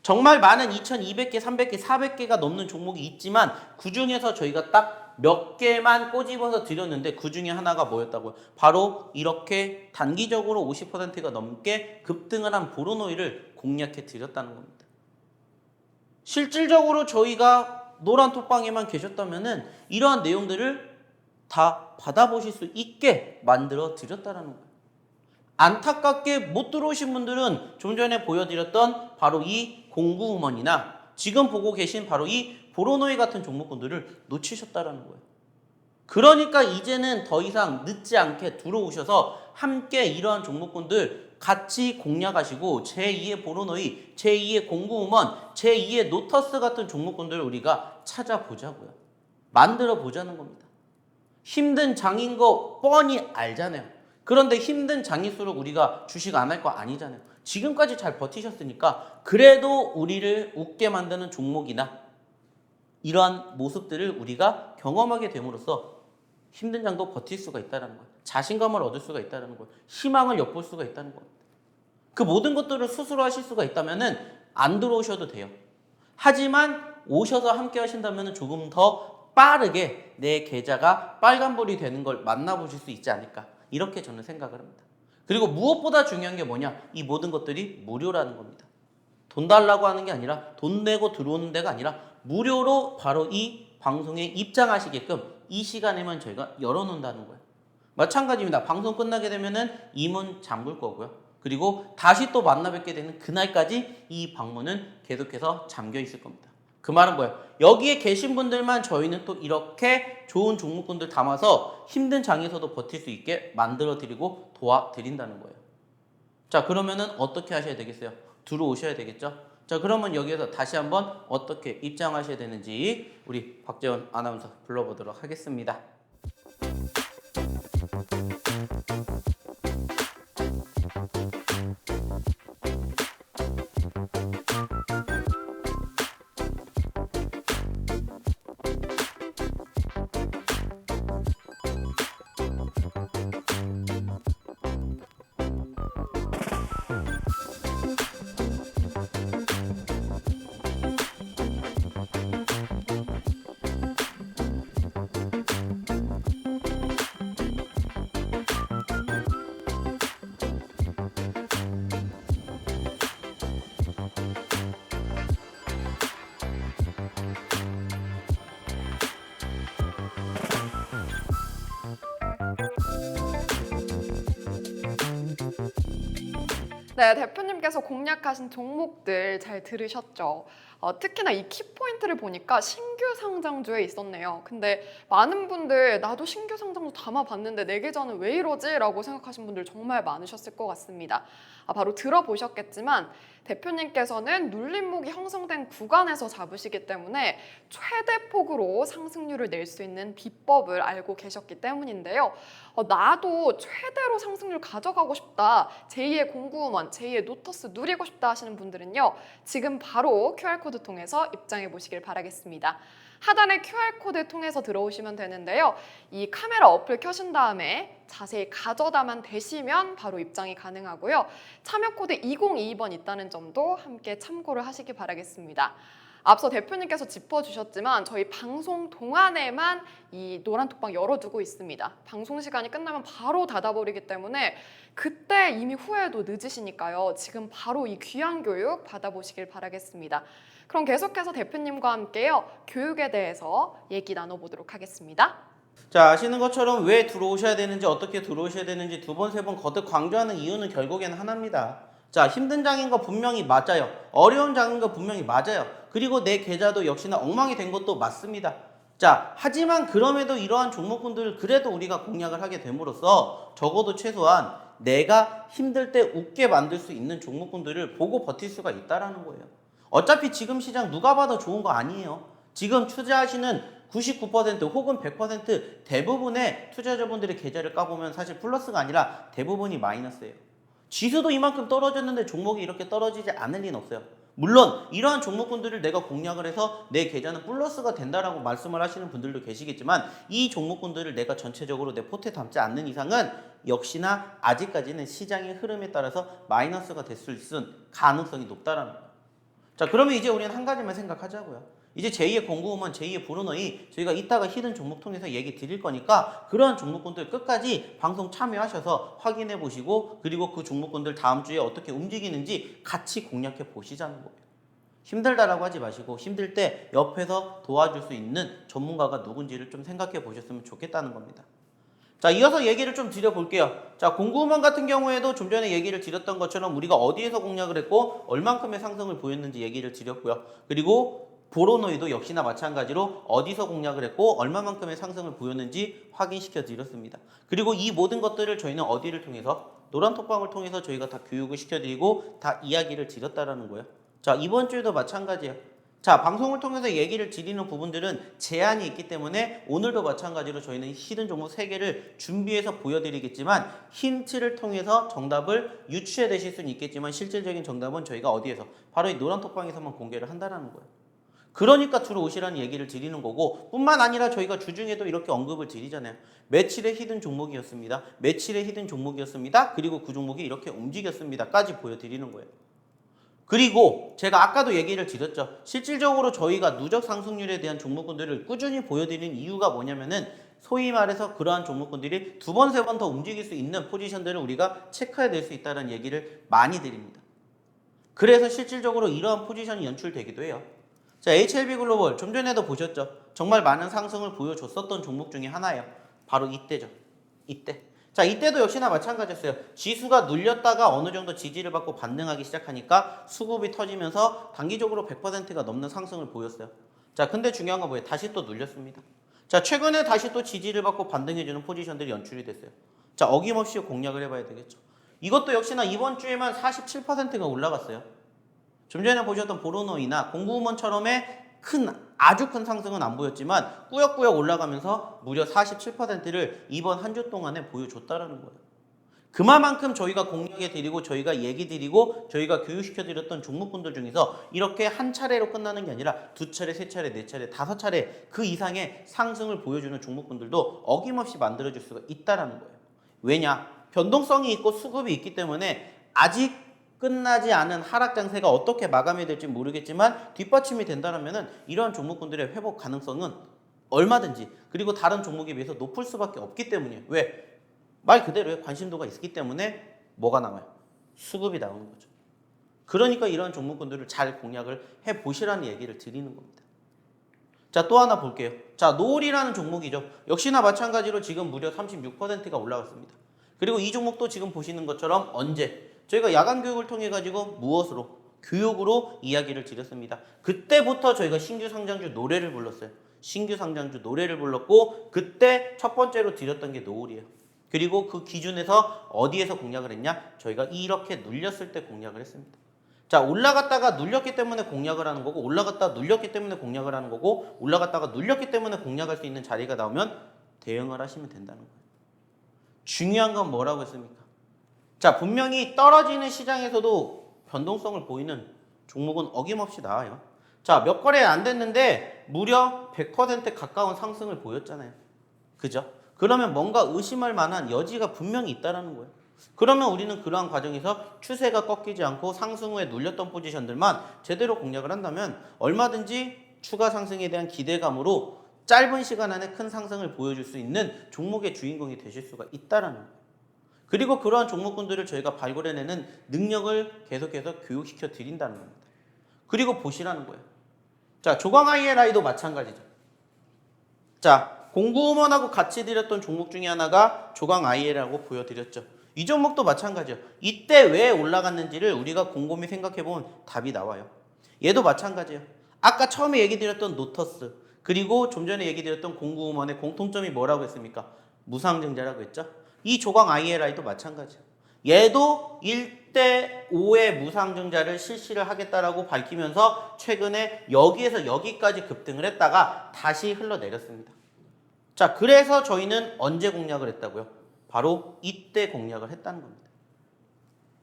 정말 많은 2200개, 300개, 400개가 넘는 종목이 있지만 그 중에서 저희가 딱 몇 개만 꼬집어서 드렸는데 그 중에 하나가 뭐였다고요? 바로 이렇게 단기적으로 50%가 넘게 급등을 한 보로노이를 공략해 드렸다는 겁니다. 실질적으로 저희가 노란톡방에만 계셨다면은 이러한 내용들을 다 받아보실 수 있게 만들어 드렸다는 거예요. 안타깝게 못 들어오신 분들은 좀 전에 보여드렸던 바로 이 공구우먼이나 지금 보고 계신 바로 이 보로노이 같은 종목군들을 놓치셨다는 거예요. 그러니까 이제는 더 이상 늦지 않게 들어오셔서 함께 이러한 종목군들 같이 공략하시고 제2의 보로노이, 제2의 공구우먼, 제2의 노터스 같은 종목군들을 우리가 찾아보자고요. 만들어 보자는 겁니다. 힘든 장인 거 뻔히 알잖아요. 그런데 힘든 장일수록 우리가 주식 안 할 거 아니잖아요. 지금까지 잘 버티셨으니까 그래도 우리를 웃게 만드는 종목이나 이러한 모습들을 우리가 경험하게 됨으로써 힘든 장도 버틸 수가 있다는 거예요. 자신감을 얻을 수가 있다는 거예요. 희망을 엿볼 수가 있다는 겁니다. 그 모든 것들을 스스로 하실 수가 있다면 안 들어오셔도 돼요. 하지만 오셔서 함께 하신다면 조금 더 빠르게 내 계좌가 빨간불이 되는 걸 만나보실 수 있지 않을까, 이렇게 저는 생각을 합니다. 그리고 무엇보다 중요한 게 뭐냐? 이 모든 것들이 무료라는 겁니다. 돈 달라고 하는 게 아니라, 돈 내고 들어오는 데가 아니라 무료로 바로 이 방송에 입장하시게끔 이 시간에만 저희가 열어놓는다는 거예요. 마찬가지입니다. 방송 끝나게 되면은 이 문 잠글 거고요. 그리고 다시 또 만나 뵙게 되는 그날까지 이 방문은 계속해서 잠겨 있을 겁니다. 그 말은 뭐예요? 여기에 계신 분들만 저희는 또 이렇게 좋은 종목군들 담아서 힘든 장에서도 버틸 수 있게 만들어 드리고 도와드린다는 거예요. 자, 그러면은 어떻게 하셔야 되겠어요? 들어오셔야 되겠죠? 자, 그러면 여기에서 다시 한번 어떻게 입장하셔야 되는지 우리 박재원 아나운서 불러보도록 하겠습니다. 네, 대표님께서 공략하신 종목들 잘 들으셨죠? 특히나 이 키포인트를 보니까 신규 상장주에 있었네요. 근데 많은 분들 나도 신규 상장주 담아봤는데 내 계좌는 왜 이러지? 라고 생각하신 분들 정말 많으셨을 것 같습니다. 바로 들어보셨겠지만 대표님께서는 눌림목이 형성된 구간에서 잡으시기 때문에 최대 폭으로 상승률을 낼 수 있는 비법을 알고 계셨기 때문인데요. 나도 최대로 상승률 가져가고 싶다. 제2의 공구우먼, 제2의 노터스 누리고 싶다 하시는 분들은요. 지금 바로 QR코드 통해서 입장해 보시길 바라겠습니다. 하단의 QR코드 통해서 들어오시면 되는데요. 이 카메라 어플 켜신 다음에 자세히 가져다만 대시면 바로 입장이 가능하고요. 참여 코드 2022번 있다는 점도 함께 참고를 하시기 바라겠습니다. 앞서 대표님께서 짚어주셨지만 저희 방송 동안에만 이 노란톡방 열어두고 있습니다. 방송 시간이 끝나면 바로 닫아버리기 때문에 그때 이미 후회도 늦으시니까요. 지금 바로 이 귀한 교육 받아보시길 바라겠습니다. 그럼 계속해서 대표님과 함께요. 교육에 대해서 얘기 나눠보도록 하겠습니다. 자, 아시는 것처럼 왜 들어오셔야 되는지 어떻게 들어오셔야 되는지 두 번, 세 번 거듭 강조하는 이유는 결국에는 하나입니다. 자, 힘든 장인 거 분명히 맞아요. 어려운 장인 거 분명히 맞아요. 그리고 내 계좌도 역시나 엉망이 된 것도 맞습니다. 자, 하지만 그럼에도 이러한 종목군들을 그래도 우리가 공략을 하게 됨으로써 적어도 최소한 내가 힘들 때 웃게 만들 수 있는 종목군들을 보고 버틸 수가 있다라는 거예요. 어차피 지금 시장 누가 봐도 좋은 거 아니에요. 지금 투자하시는 99% 혹은 100% 대부분의 투자자분들의 계좌를 까보면 사실 플러스가 아니라 대부분이 마이너스예요. 지수도 이만큼 떨어졌는데 종목이 이렇게 떨어지지 않을 리는 없어요. 물론 이러한 종목군들을 내가 공략을 해서 내 계좌는 플러스가 된다라고 말씀을 하시는 분들도 계시겠지만 이 종목군들을 내가 전체적으로 내 포트에 담지 않는 이상은 역시나 아직까지는 시장의 흐름에 따라서 마이너스가 될 수 있는 가능성이 높다라는 거예요. 자, 그러면 이제 우리는 한 가지만 생각하자고요. 이제 제2의 공구우먼, 제2의 브루너이 저희가 이따가 히든 종목 통해서 얘기 드릴 거니까 그러한 종목군들 끝까지 방송 참여하셔서 확인해 보시고 그리고 그 종목군들 다음 주에 어떻게 움직이는지 같이 공략해 보시자는 거예요. 힘들다라고 하지 마시고 힘들 때 옆에서 도와줄 수 있는 전문가가 누군지를 좀 생각해 보셨으면 좋겠다는 겁니다. 자, 이어서 얘기를 좀 드려볼게요. 자, 공구우먼 같은 경우에도 좀 전에 얘기를 드렸던 것처럼 우리가 어디에서 공략을 했고 얼만큼의 상승을 보였는지 얘기를 드렸고요. 그리고 보로노이도 역시나 마찬가지로 어디서 공략을 했고 얼마만큼의 상승을 보였는지 확인시켜 드렸습니다. 그리고 이 모든 것들을 저희는 어디를 통해서 노란톡방을 통해서 저희가 다 교육을 시켜드리고 다 이야기를 드렸다라는 거예요. 자, 이번 주에도 마찬가지예요. 자, 방송을 통해서 얘기를 드리는 부분들은 제한이 있기 때문에 오늘도 마찬가지로 저희는 히든 종목 3개를 준비해서 보여드리겠지만 힌트를 통해서 정답을 유추해 내실 수는 있겠지만 실질적인 정답은 저희가 어디에서 바로 이 노란톡방에서만 공개를 한다는 거예요. 그러니까 들어오시라는 얘기를 드리는 거고 뿐만 아니라 저희가 주중에도 이렇게 언급을 드리잖아요. 며칠의 히든 종목이었습니다. 며칠의 히든 종목이었습니다. 그리고 그 종목이 이렇게 움직였습니다. 까지 보여드리는 거예요. 그리고 제가 아까도 얘기를 드렸죠. 실질적으로 저희가 누적 상승률에 대한 종목군들을 꾸준히 보여드리는 이유가 뭐냐면은 소위 말해서 그러한 종목군들이 두 번, 세 번 더 움직일 수 있는 포지션들을 우리가 체크해 낼 수 있다는 얘기를 많이 드립니다. 그래서 실질적으로 이러한 포지션이 연출되기도 해요. 자, HLB 글로벌 좀 전에도 보셨죠? 정말 많은 상승을 보여줬었던 종목 중에 하나예요. 바로 이때죠. 이때. 자, 이때도 역시나 마찬가지였어요. 지수가 눌렸다가 어느 정도 지지를 받고 반등하기 시작하니까 수급이 터지면서 단기적으로 100%가 넘는 상승을 보였어요. 자, 근데 중요한 건 뭐예요? 다시 또 눌렸습니다. 자, 최근에 다시 또 지지를 받고 반등해주는 포지션들이 연출이 됐어요. 자, 어김없이 공략을 해봐야 되겠죠. 이것도 역시나 이번 주에만 47%가 올라갔어요. 좀 전에 보셨던 보로노이나 공구우먼처럼의 아주 큰 상승은 안 보였지만 꾸역꾸역 올라가면서 무려 47%를 이번 한 주 동안에 보여줬다라는 거예요. 그만큼 저희가 공략해드리고 저희가 얘기드리고 저희가 교육시켜드렸던 종목분들 중에서 이렇게 한 차례로 끝나는 게 아니라 두 차례, 세 차례, 네 차례, 다섯 차례 그 이상의 상승을 보여주는 종목분들도 어김없이 만들어줄 수가 있다라는 거예요. 왜냐? 변동성이 있고 수급이 있기 때문에 아직 끝나지 않은 하락 장세가 어떻게 마감이 될지 모르겠지만 뒷받침이 된다면 이러한 종목군들의 회복 가능성은 얼마든지 그리고 다른 종목에 비해서 높을 수밖에 없기 때문이에요. 왜? 말 그대로의 관심도가 있기 때문에 뭐가 나와요? 수급이 나오는 거죠. 그러니까 이러한 종목군들을 잘 공략을 해보시라는 얘기를 드리는 겁니다. 자, 또 하나 볼게요. 자, 노을이라는 종목이죠. 역시나 마찬가지로 지금 무려 36%가 올라갔습니다. 그리고 이 종목도 지금 보시는 것처럼 언제? 저희가 야간 교육을 통해 가지고 무엇으로? 교육으로 이야기를 드렸습니다. 그때부터 저희가 신규 상장주 노래를 불렀어요. 신규 상장주 노래를 불렀고 그때 첫 번째로 드렸던 게 노을이에요. 그리고 그 기준에서 어디에서 공략을 했냐? 저희가 이렇게 눌렸을 때 공략을 했습니다. 자, 올라갔다가 눌렸기 때문에 공략을 하는 거고 올라갔다가 눌렸기 때문에 공략을 하는 거고 올라갔다가 눌렸기 때문에 공략할 수 있는 자리가 나오면 대응을 하시면 된다는 거예요. 중요한 건 뭐라고 했습니까? 자, 분명히 떨어지는 시장에서도 변동성을 보이는 종목은 어김없이 나와요. 자, 몇 거래 안 됐는데 무려 100% 가까운 상승을 보였잖아요. 그죠? 그러면 뭔가 의심할 만한 여지가 분명히 있다는 거예요. 그러면 우리는 그러한 과정에서 추세가 꺾이지 않고 상승 후에 눌렸던 포지션들만 제대로 공략을 한다면 얼마든지 추가 상승에 대한 기대감으로 짧은 시간 안에 큰 상승을 보여줄 수 있는 종목의 주인공이 되실 수가 있다는 거예요. 그리고 그러한 종목군들을 저희가 발굴해내는 능력을 계속해서 교육시켜 드린다는 겁니다. 그리고 보시라는 거예요. 자, 조광 ILI도 마찬가지죠. 자, 공구음원하고 같이 드렸던 종목 중에 하나가 조광 IL이라고 보여드렸죠. 이 종목도 마찬가지예요. 이때 왜 올라갔는지를 우리가 곰곰이 생각해보면 답이 나와요. 얘도 마찬가지예요. 아까 처음에 얘기 드렸던 노터스 그리고 좀 전에 얘기 드렸던 공구음원의 공통점이 뭐라고 했습니까? 무상증자라고 했죠. 이 조광 ILI도 마찬가지예요. 얘도 1대5의 무상증자를 실시를 하겠다라고 밝히면서 최근에 여기에서 여기까지 급등을 했다가 다시 흘러내렸습니다. 자, 그래서 저희는 언제 공략을 했다고요? 바로 이때 공략을 했다는 겁니다.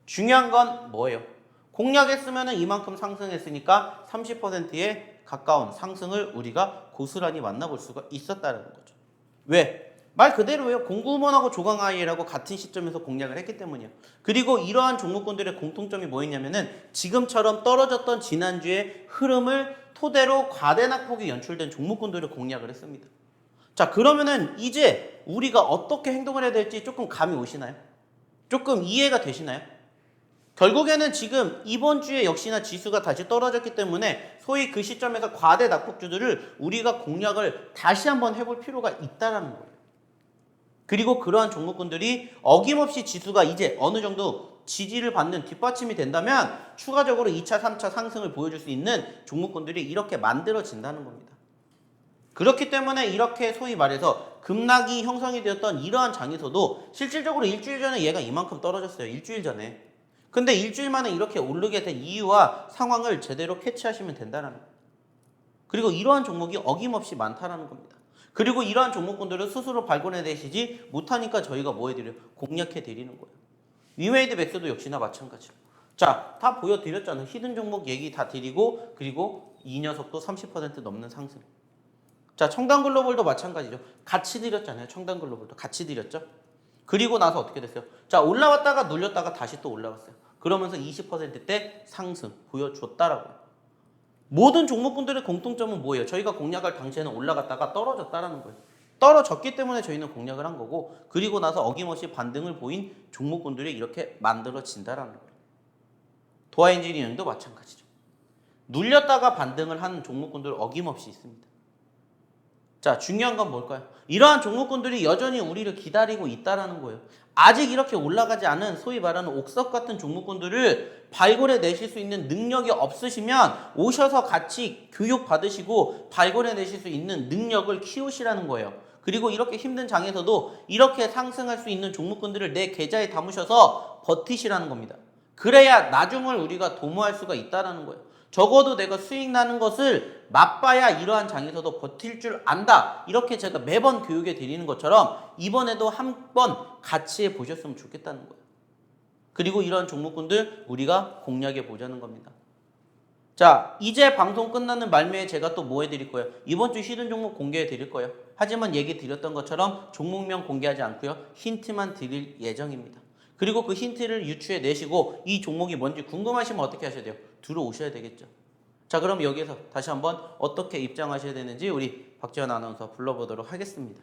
중요한 건 뭐예요? 공략했으면 이만큼 상승했으니까 30%에 가까운 상승을 우리가 고스란히 만나볼 수가 있었다는 거죠. 왜? 말 그대로예요. 공구음원하고 조광 IL하고 같은 시점에서 공략을 했기 때문이에요. 그리고 이러한 종목군들의 공통점이 뭐였냐면은 지금처럼 떨어졌던 지난주의 흐름을 토대로 과대 낙폭이 연출된 종목군들을 공략을 했습니다. 자, 그러면은 이제 우리가 어떻게 행동을 해야 될지 조금 감이 오시나요? 조금 이해가 되시나요? 결국에는 지금 이번 주에 역시나 지수가 다시 떨어졌기 때문에 소위 그 시점에서 과대 낙폭주들을 우리가 공략을 다시 한번 해볼 필요가 있다는 거예요. 그리고 그러한 종목군들이 어김없이 지수가 이제 어느 정도 지지를 받는 뒷받침이 된다면 추가적으로 2차, 3차 상승을 보여줄 수 있는 종목군들이 이렇게 만들어진다는 겁니다. 그렇기 때문에 이렇게 소위 말해서 급락이 형성이 되었던 이러한 장에서도 실질적으로 일주일 전에 얘가 이만큼 떨어졌어요. 일주일 전에. 근데 일주일 만에 이렇게 오르게 된 이유와 상황을 제대로 캐치하시면 된다는 거예요. 그리고 이러한 종목이 어김없이 많다라는 겁니다. 그리고 이러한 종목군들을 스스로 발견해내시지 못하니까 저희가 뭐 해드려요? 공략해드리는 거예요. 위메이드 맥스도 역시나 마찬가지로. 자, 다 보여드렸잖아요. 히든 종목 얘기 다 드리고 그리고 이 녀석도 30% 넘는 상승. 자, 청단글로벌도 마찬가지죠. 같이 드렸잖아요. 청단글로벌도 같이 드렸죠. 그리고 나서 어떻게 됐어요? 자, 올라왔다가 눌렸다가 다시 또 올라갔어요. 그러면서 20%대 상승 보여줬다라고요. 모든 종목군들의 공통점은 뭐예요? 저희가 공략할 당시에는 올라갔다가 떨어졌다라는 거예요. 떨어졌기 때문에 저희는 공략을 한 거고 그리고 나서 어김없이 반등을 보인 종목군들이 이렇게 만들어진다라는 거예요. 도화 엔지니어링도 마찬가지죠. 눌렸다가 반등을 하는 종목군들 어김없이 있습니다. 자, 중요한 건 뭘까요? 이러한 종목군들이 여전히 우리를 기다리고 있다라는 거예요. 아직 이렇게 올라가지 않은 소위 말하는 옥석 같은 종목군들을 발굴해 내실 수 있는 능력이 없으시면 오셔서 같이 교육 받으시고 발굴해 내실 수 있는 능력을 키우시라는 거예요. 그리고 이렇게 힘든 장에서도 이렇게 상승할 수 있는 종목군들을 내 계좌에 담으셔서 버티시라는 겁니다. 그래야 나중을 우리가 도모할 수가 있다라는 거예요. 적어도 내가 수익 나는 것을 맛봐야 이러한 장에서도 버틸 줄 안다. 이렇게 제가 매번 교육해 드리는 것처럼 이번에도 한번 같이 해보셨으면 좋겠다는 거예요. 그리고 이러한 종목군들 우리가 공략해 보자는 겁니다. 자, 이제 방송 끝나는 말미에 제가 또 뭐 해드릴 거예요? 이번 주 히든 종목 공개해 드릴 거예요. 하지만 얘기 드렸던 것처럼 종목명 공개하지 않고요. 힌트만 드릴 예정입니다. 그리고 그 힌트를 유추해 내시고 이 종목이 뭔지 궁금하시면 어떻게 하셔야 돼요? 들어오셔야 되겠죠. 자, 그럼 여기에서 다시 한번 어떻게 입장하셔야 되는지 우리 박지원 아나운서 불러보도록 하겠습니다.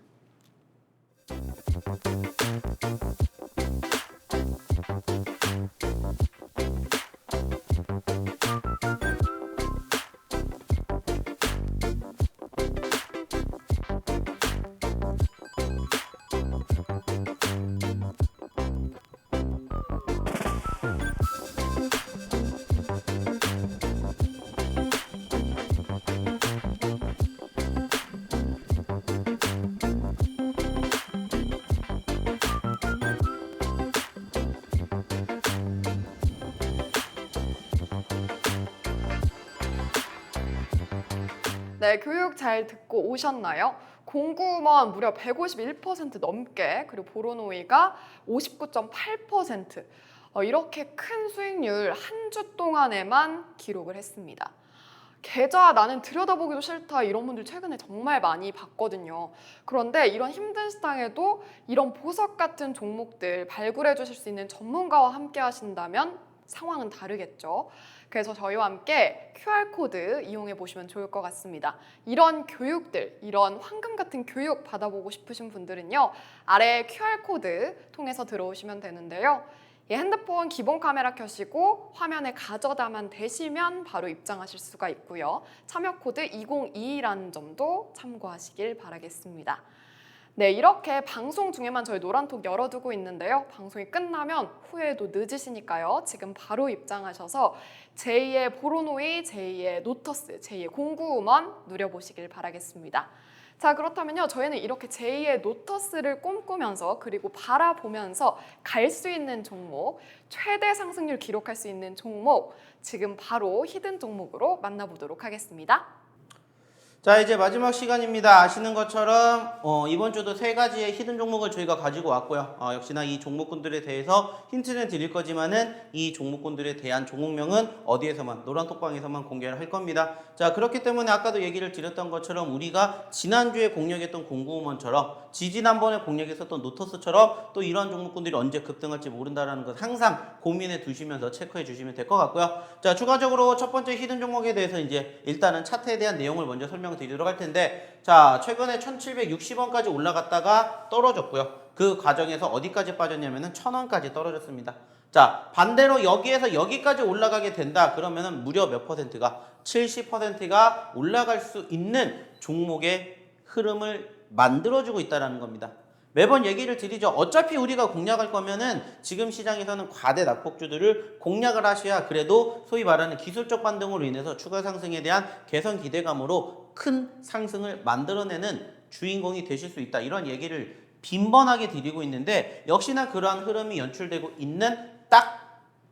네, 교육 잘 듣고 오셨나요? 공구먼 무려 151% 넘게, 그리고 보로노이가 59.8%, 이렇게 큰 수익률 한 주 동안에만 기록을 했습니다. 계좌 나는 들여다보기도 싫다 이런 분들 최근에 정말 많이 봤거든요. 그런데 이런 힘든 시장에도 이런 보석 같은 종목들 발굴해 주실 수 있는 전문가와 함께 하신다면 상황은 다르겠죠. 그래서 저희와 함께 QR코드 이용해 보시면 좋을 것 같습니다. 이런 교육들, 이런 황금 같은 교육 받아보고 싶으신 분들은요, 아래 QR코드 통해서 들어오시면 되는데요. 핸드폰 기본 카메라 켜시고 화면에 가져다만 대시면 바로 입장하실 수가 있고요. 참여 코드 2022라는 점도 참고하시길 바라겠습니다. 네, 이렇게 방송 중에만 저희 노란톡 열어두고 있는데요. 방송이 끝나면 후회도 늦으시니까요. 지금 바로 입장하셔서 제2의 보로노이, 제2의 노터스, 제2의 공구우먼 누려보시길 바라겠습니다. 자, 그렇다면요, 저희는 이렇게 제2의 노터스를 꿈꾸면서 그리고 바라보면서 갈 수 있는 종목, 최대 상승률 기록할 수 있는 종목, 지금 바로 히든 종목으로 만나보도록 하겠습니다. 자, 이제 마지막 시간입니다. 아시는 것처럼 이번 주도 세 가지의 히든 종목을 저희가 가지고 왔고요. 역시나 이 종목군들에 대해서 힌트는 드릴 거지만은 이 종목군들에 대한 종목명은 어디에서만, 노란톡방에서만 공개를 할 겁니다. 자, 그렇기 때문에 아까도 얘기를 드렸던 것처럼 우리가 지난주에 공략했던 공구우먼처럼, 지지난번에 공략했었던 노터스처럼 또 이런 종목군들이 언제 급등할지 모른다라는 것 항상 고민해 두시면서 체크해 주시면 될 것 같고요. 자, 추가적으로 첫 번째 히든 종목에 대해서 이제 일단은 차트에 대한 내용을 먼저 설명드리도록 할 텐데, 자, 최근에 1760원까지 올라갔다가 떨어졌고요. 그 과정에서 어디까지 빠졌냐면은 1000원까지 떨어졌습니다. 자, 반대로 여기에서 여기까지 올라가게 된다 그러면은 무려 몇 퍼센트가, 70%가 올라갈 수 있는 종목의 흐름을 만들어주고 있다는 겁니다. 매번 얘기를 드리죠. 어차피 우리가 공략할 거면은 지금 시장에서는 과대 낙폭주들을 공략을 하셔야 그래도 소위 말하는 기술적 반등으로 인해서 추가 상승에 대한 개선 기대감으로 큰 상승을 만들어내는 주인공이 되실 수 있다. 이런 얘기를 빈번하게 드리고 있는데, 역시나 그러한 흐름이 연출되고 있는 딱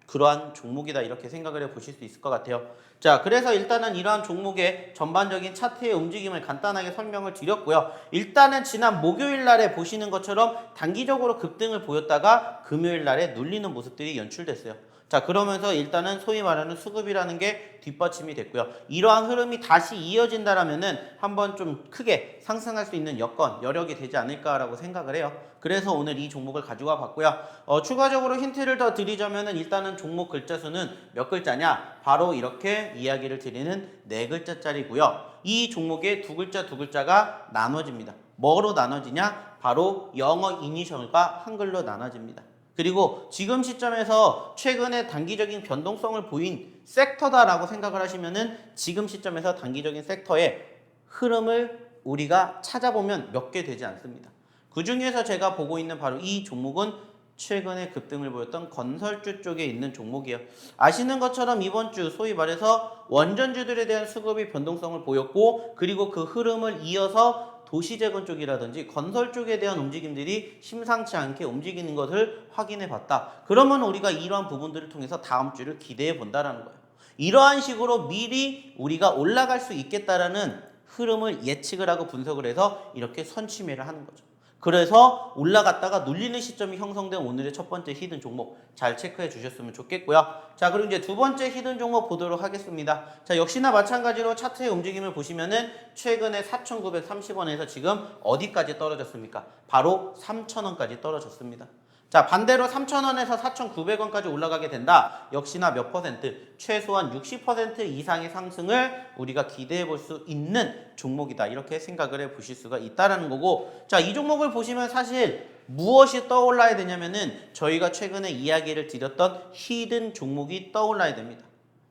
그러한 종목이다, 이렇게 생각을 해 보실 수 있을 것 같아요. 자, 그래서 일단은 이러한 종목의 전반적인 차트의 움직임을 간단하게 설명을 드렸고요. 일단은 지난 목요일 날에 보시는 것처럼 단기적으로 급등을 보였다가 금요일 날에 눌리는 모습들이 연출됐어요. 자, 그러면서 일단은 소위 말하는 수급이라는 게 뒷받침이 됐고요. 이러한 흐름이 다시 이어진다라면은 한번 좀 크게 상승할 수 있는 여건, 여력이 되지 않을까라고 생각을 해요. 그래서 오늘 이 종목을 가져와 봤고요. 추가적으로 힌트를 더 드리자면은 일단은 종목 글자 수는 몇 글자냐? 바로 이렇게 이야기를 드리는 4글자짜리고요. 이 종목의 두 글자가 나눠집니다. 뭐로 나눠지냐? 바로 영어 이니셜과 한글로 나눠집니다. 그리고 지금 시점에서 최근에 단기적인 변동성을 보인 섹터다라고 생각을 하시면은 지금 시점에서 단기적인 섹터의 흐름을 우리가 찾아보면 몇 개 되지 않습니다. 그 중에서 제가 보고 있는 바로 이 종목은 최근에 급등을 보였던 건설주 쪽에 있는 종목이에요. 아시는 것처럼 이번 주 소위 말해서 원전주들에 대한 수급이 변동성을 보였고, 그리고 그 흐름을 이어서 도시재건 쪽이라든지 건설 쪽에 대한 움직임들이 심상치 않게 움직이는 것을 확인해 봤다. 그러면 우리가 이러한 부분들을 통해서 다음 주를 기대해 본다라는 거예요. 이러한 식으로 미리 우리가 올라갈 수 있겠다라는 흐름을 예측을 하고 분석을 해서 이렇게 선취매를 하는 거죠. 그래서 올라갔다가 눌리는 시점이 형성된 오늘의 첫 번째 히든 종목 잘 체크해 주셨으면 좋겠고요. 자, 그리고 이제 두 번째 히든 종목 보도록 하겠습니다. 자, 역시나 마찬가지로 차트의 움직임을 보시면은 최근에 4,930원에서 지금 어디까지 떨어졌습니까? 바로 3,000원까지 떨어졌습니다. 자, 반대로 3,000원에서 4,900원까지 올라가게 된다. 역시나 몇 퍼센트? 최소한 60% 이상의 상승을 우리가 기대해 볼 수 있는 종목이다. 이렇게 생각을 해 보실 수가 있다라는 거고, 자, 이 종목을 보시면 사실 무엇이 떠올라야 되냐면은 저희가 최근에 이야기를 드렸던 히든 종목이 떠올라야 됩니다.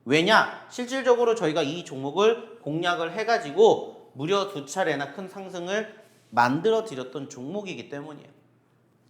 왜냐? 실질적으로 저희가 이 종목을 공략을 해가지고 무려 2차례나 큰 상승을 만들어 드렸던 종목이기 때문이에요.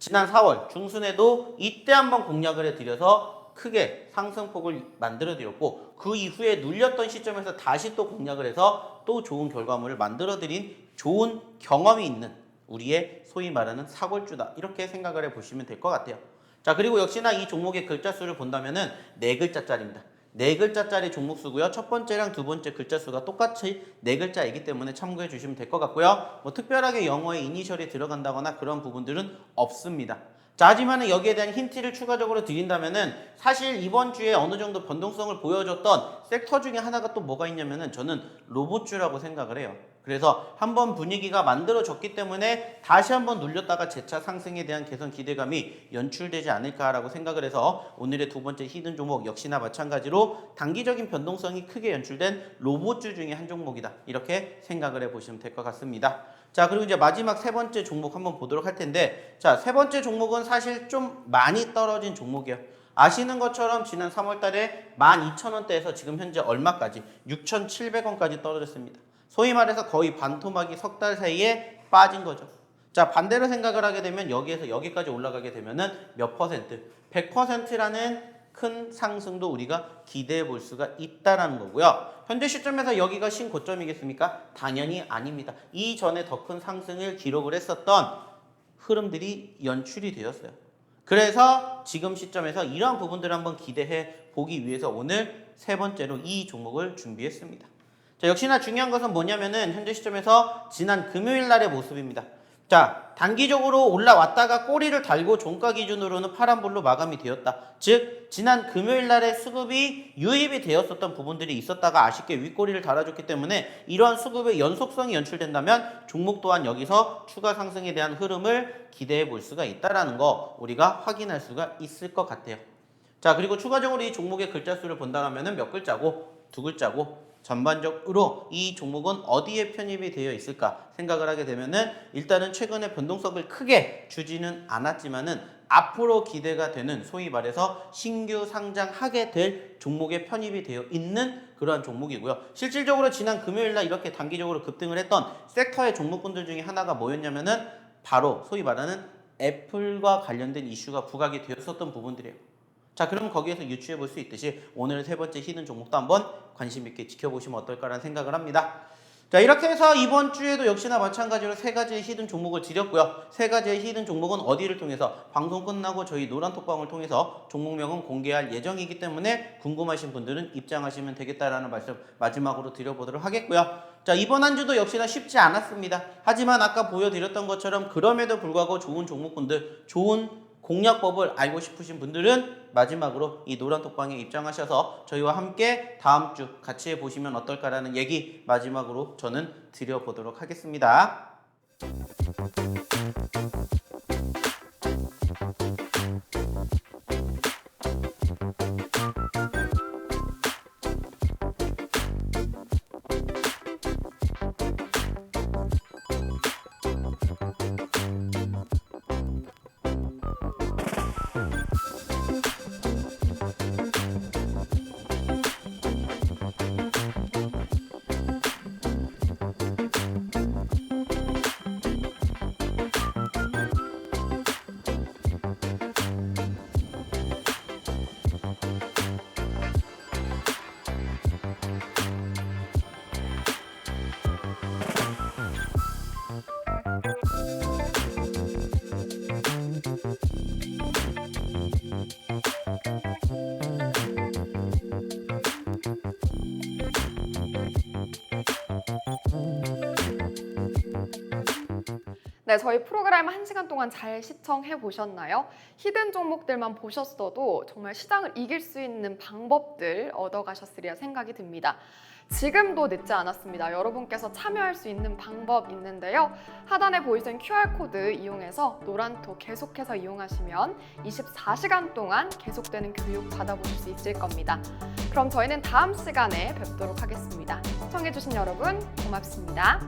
지난 4월 중순에도 이때 한번 공략을 해드려서 크게 상승폭을 만들어드렸고, 그 이후에 눌렸던 시점에서 다시 또 공략을 해서 또 좋은 결과물을 만들어드린 좋은 경험이 있는 우리의 소위 말하는 사골주다, 이렇게 생각을 해보시면 될 것 같아요. 자, 그리고 역시나 이 종목의 글자 수를 본다면은 4글자짜리입니다. 4글자짜리 종목수고요. 첫 번째랑 두 번째 글자 수가 똑같이 4글자이기 때문에 참고해 주시면 될 것 같고요. 뭐 특별하게 영어에 이니셜이 들어간다거나 그런 부분들은 없습니다. 자, 하지만 여기에 대한 힌트를 추가적으로 드린다면은 사실 이번 주에 어느 정도 변동성을 보여줬던 섹터 중에 하나가 또 뭐가 있냐면은 저는 로봇주라고 생각을 해요. 그래서 한번 분위기가 만들어졌기 때문에 다시 한번 눌렸다가 재차 상승에 대한 개선 기대감이 연출되지 않을까라고 생각을 해서 오늘의 두 번째 히든 종목 역시나 마찬가지로 단기적인 변동성이 크게 연출된 로봇주 중에 한 종목이다. 이렇게 생각을 해보시면 될 것 같습니다. 자, 그리고 이제 마지막 세 번째 종목 한번 보도록 할 텐데, 자, 세 번째 종목은 사실 좀 많이 떨어진 종목이에요. 아시는 것처럼 지난 3월 달에 12,000원대에서 지금 현재 얼마까지? 6,700원까지 떨어졌습니다. 소위 말해서 거의 반토막이 석 달 사이에 빠진 거죠. 자, 반대로 생각을 하게 되면 여기에서 여기까지 올라가게 되면은 몇 퍼센트? 100%라는 큰 상승도 우리가 기대해 볼 수가 있다라는 거고요. 현재 시점에서 여기가 신고점이겠습니까? 당연히 아닙니다. 이전에 더 큰 상승을 기록을 했었던 흐름들이 연출이 되었어요. 그래서 지금 시점에서 이러한 부분들을 한번 기대해 보기 위해서 오늘 세 번째로 이 종목을 준비했습니다. 자, 역시나 중요한 것은 뭐냐면은 현재 시점에서 지난 금요일 날의 모습입니다. 자, 단기적으로 올라왔다가 꼬리를 달고 종가 기준으로는 파란불로 마감이 되었다. 즉, 지난 금요일 날의 수급이 유입이 되었었던 부분들이 있었다가 아쉽게 윗꼬리를 달아줬기 때문에 이러한 수급의 연속성이 연출된다면 종목 또한 여기서 추가 상승에 대한 흐름을 기대해 볼 수가 있다는 거 우리가 확인할 수가 있을 것 같아요. 자, 그리고 추가적으로 이 종목의 글자 수를 본다면 몇 글자고, 두 글자고, 전반적으로 이 종목은 어디에 편입이 되어 있을까 생각을 하게 되면은 일단은 최근에 변동성을 크게 주지는 않았지만은 앞으로 기대가 되는 소위 말해서 신규 상장하게 될 종목에 편입이 되어 있는 그러한 종목이고요. 실질적으로 지난 금요일 날 이렇게 단기적으로 급등을 했던 섹터의 종목군들 중에 하나가 뭐였냐면은 바로 소위 말하는 애플과 관련된 이슈가 부각이 되었었던 부분들이에요. 자, 그럼 거기에서 유추해 볼 수 있듯이 오늘 세 번째 히든 종목도 한번 관심 있게 지켜보시면 어떨까라는 생각을 합니다. 자, 이렇게 해서 이번 주에도 역시나 마찬가지로 세 가지의 히든 종목을 드렸고요. 세 가지의 히든 종목은 어디를 통해서 방송 끝나고 저희 노란톡방을 통해서 종목명은 공개할 예정이기 때문에 궁금하신 분들은 입장하시면 되겠다라는 말씀 마지막으로 드려보도록 하겠고요. 자, 이번 한 주도 역시나 쉽지 않았습니다. 하지만 아까 보여드렸던 것처럼 그럼에도 불구하고 좋은 종목군들, 좋은 공략법을 알고 싶으신 분들은 마지막으로 이 노란톡방에 입장하셔서 저희와 함께 다음 주 같이 해보시면 어떨까라는 얘기 마지막으로 저는 드려보도록 하겠습니다. 네, 저희 프로그램 1시간 동안 잘 시청해 보셨나요? 히든 종목들만 보셨어도 정말 시장을 이길 수 있는 방법들 얻어가셨으리라 생각이 듭니다. 지금도 늦지 않았습니다. 여러분께서 참여할 수 있는 방법 있는데요. 하단에 보이시는 QR코드 이용해서 노란톡 계속해서 이용하시면 24시간 동안 계속되는 교육 받아보실 수 있을 겁니다. 그럼 저희는 다음 시간에 뵙도록 하겠습니다. 시청해주신 여러분 고맙습니다.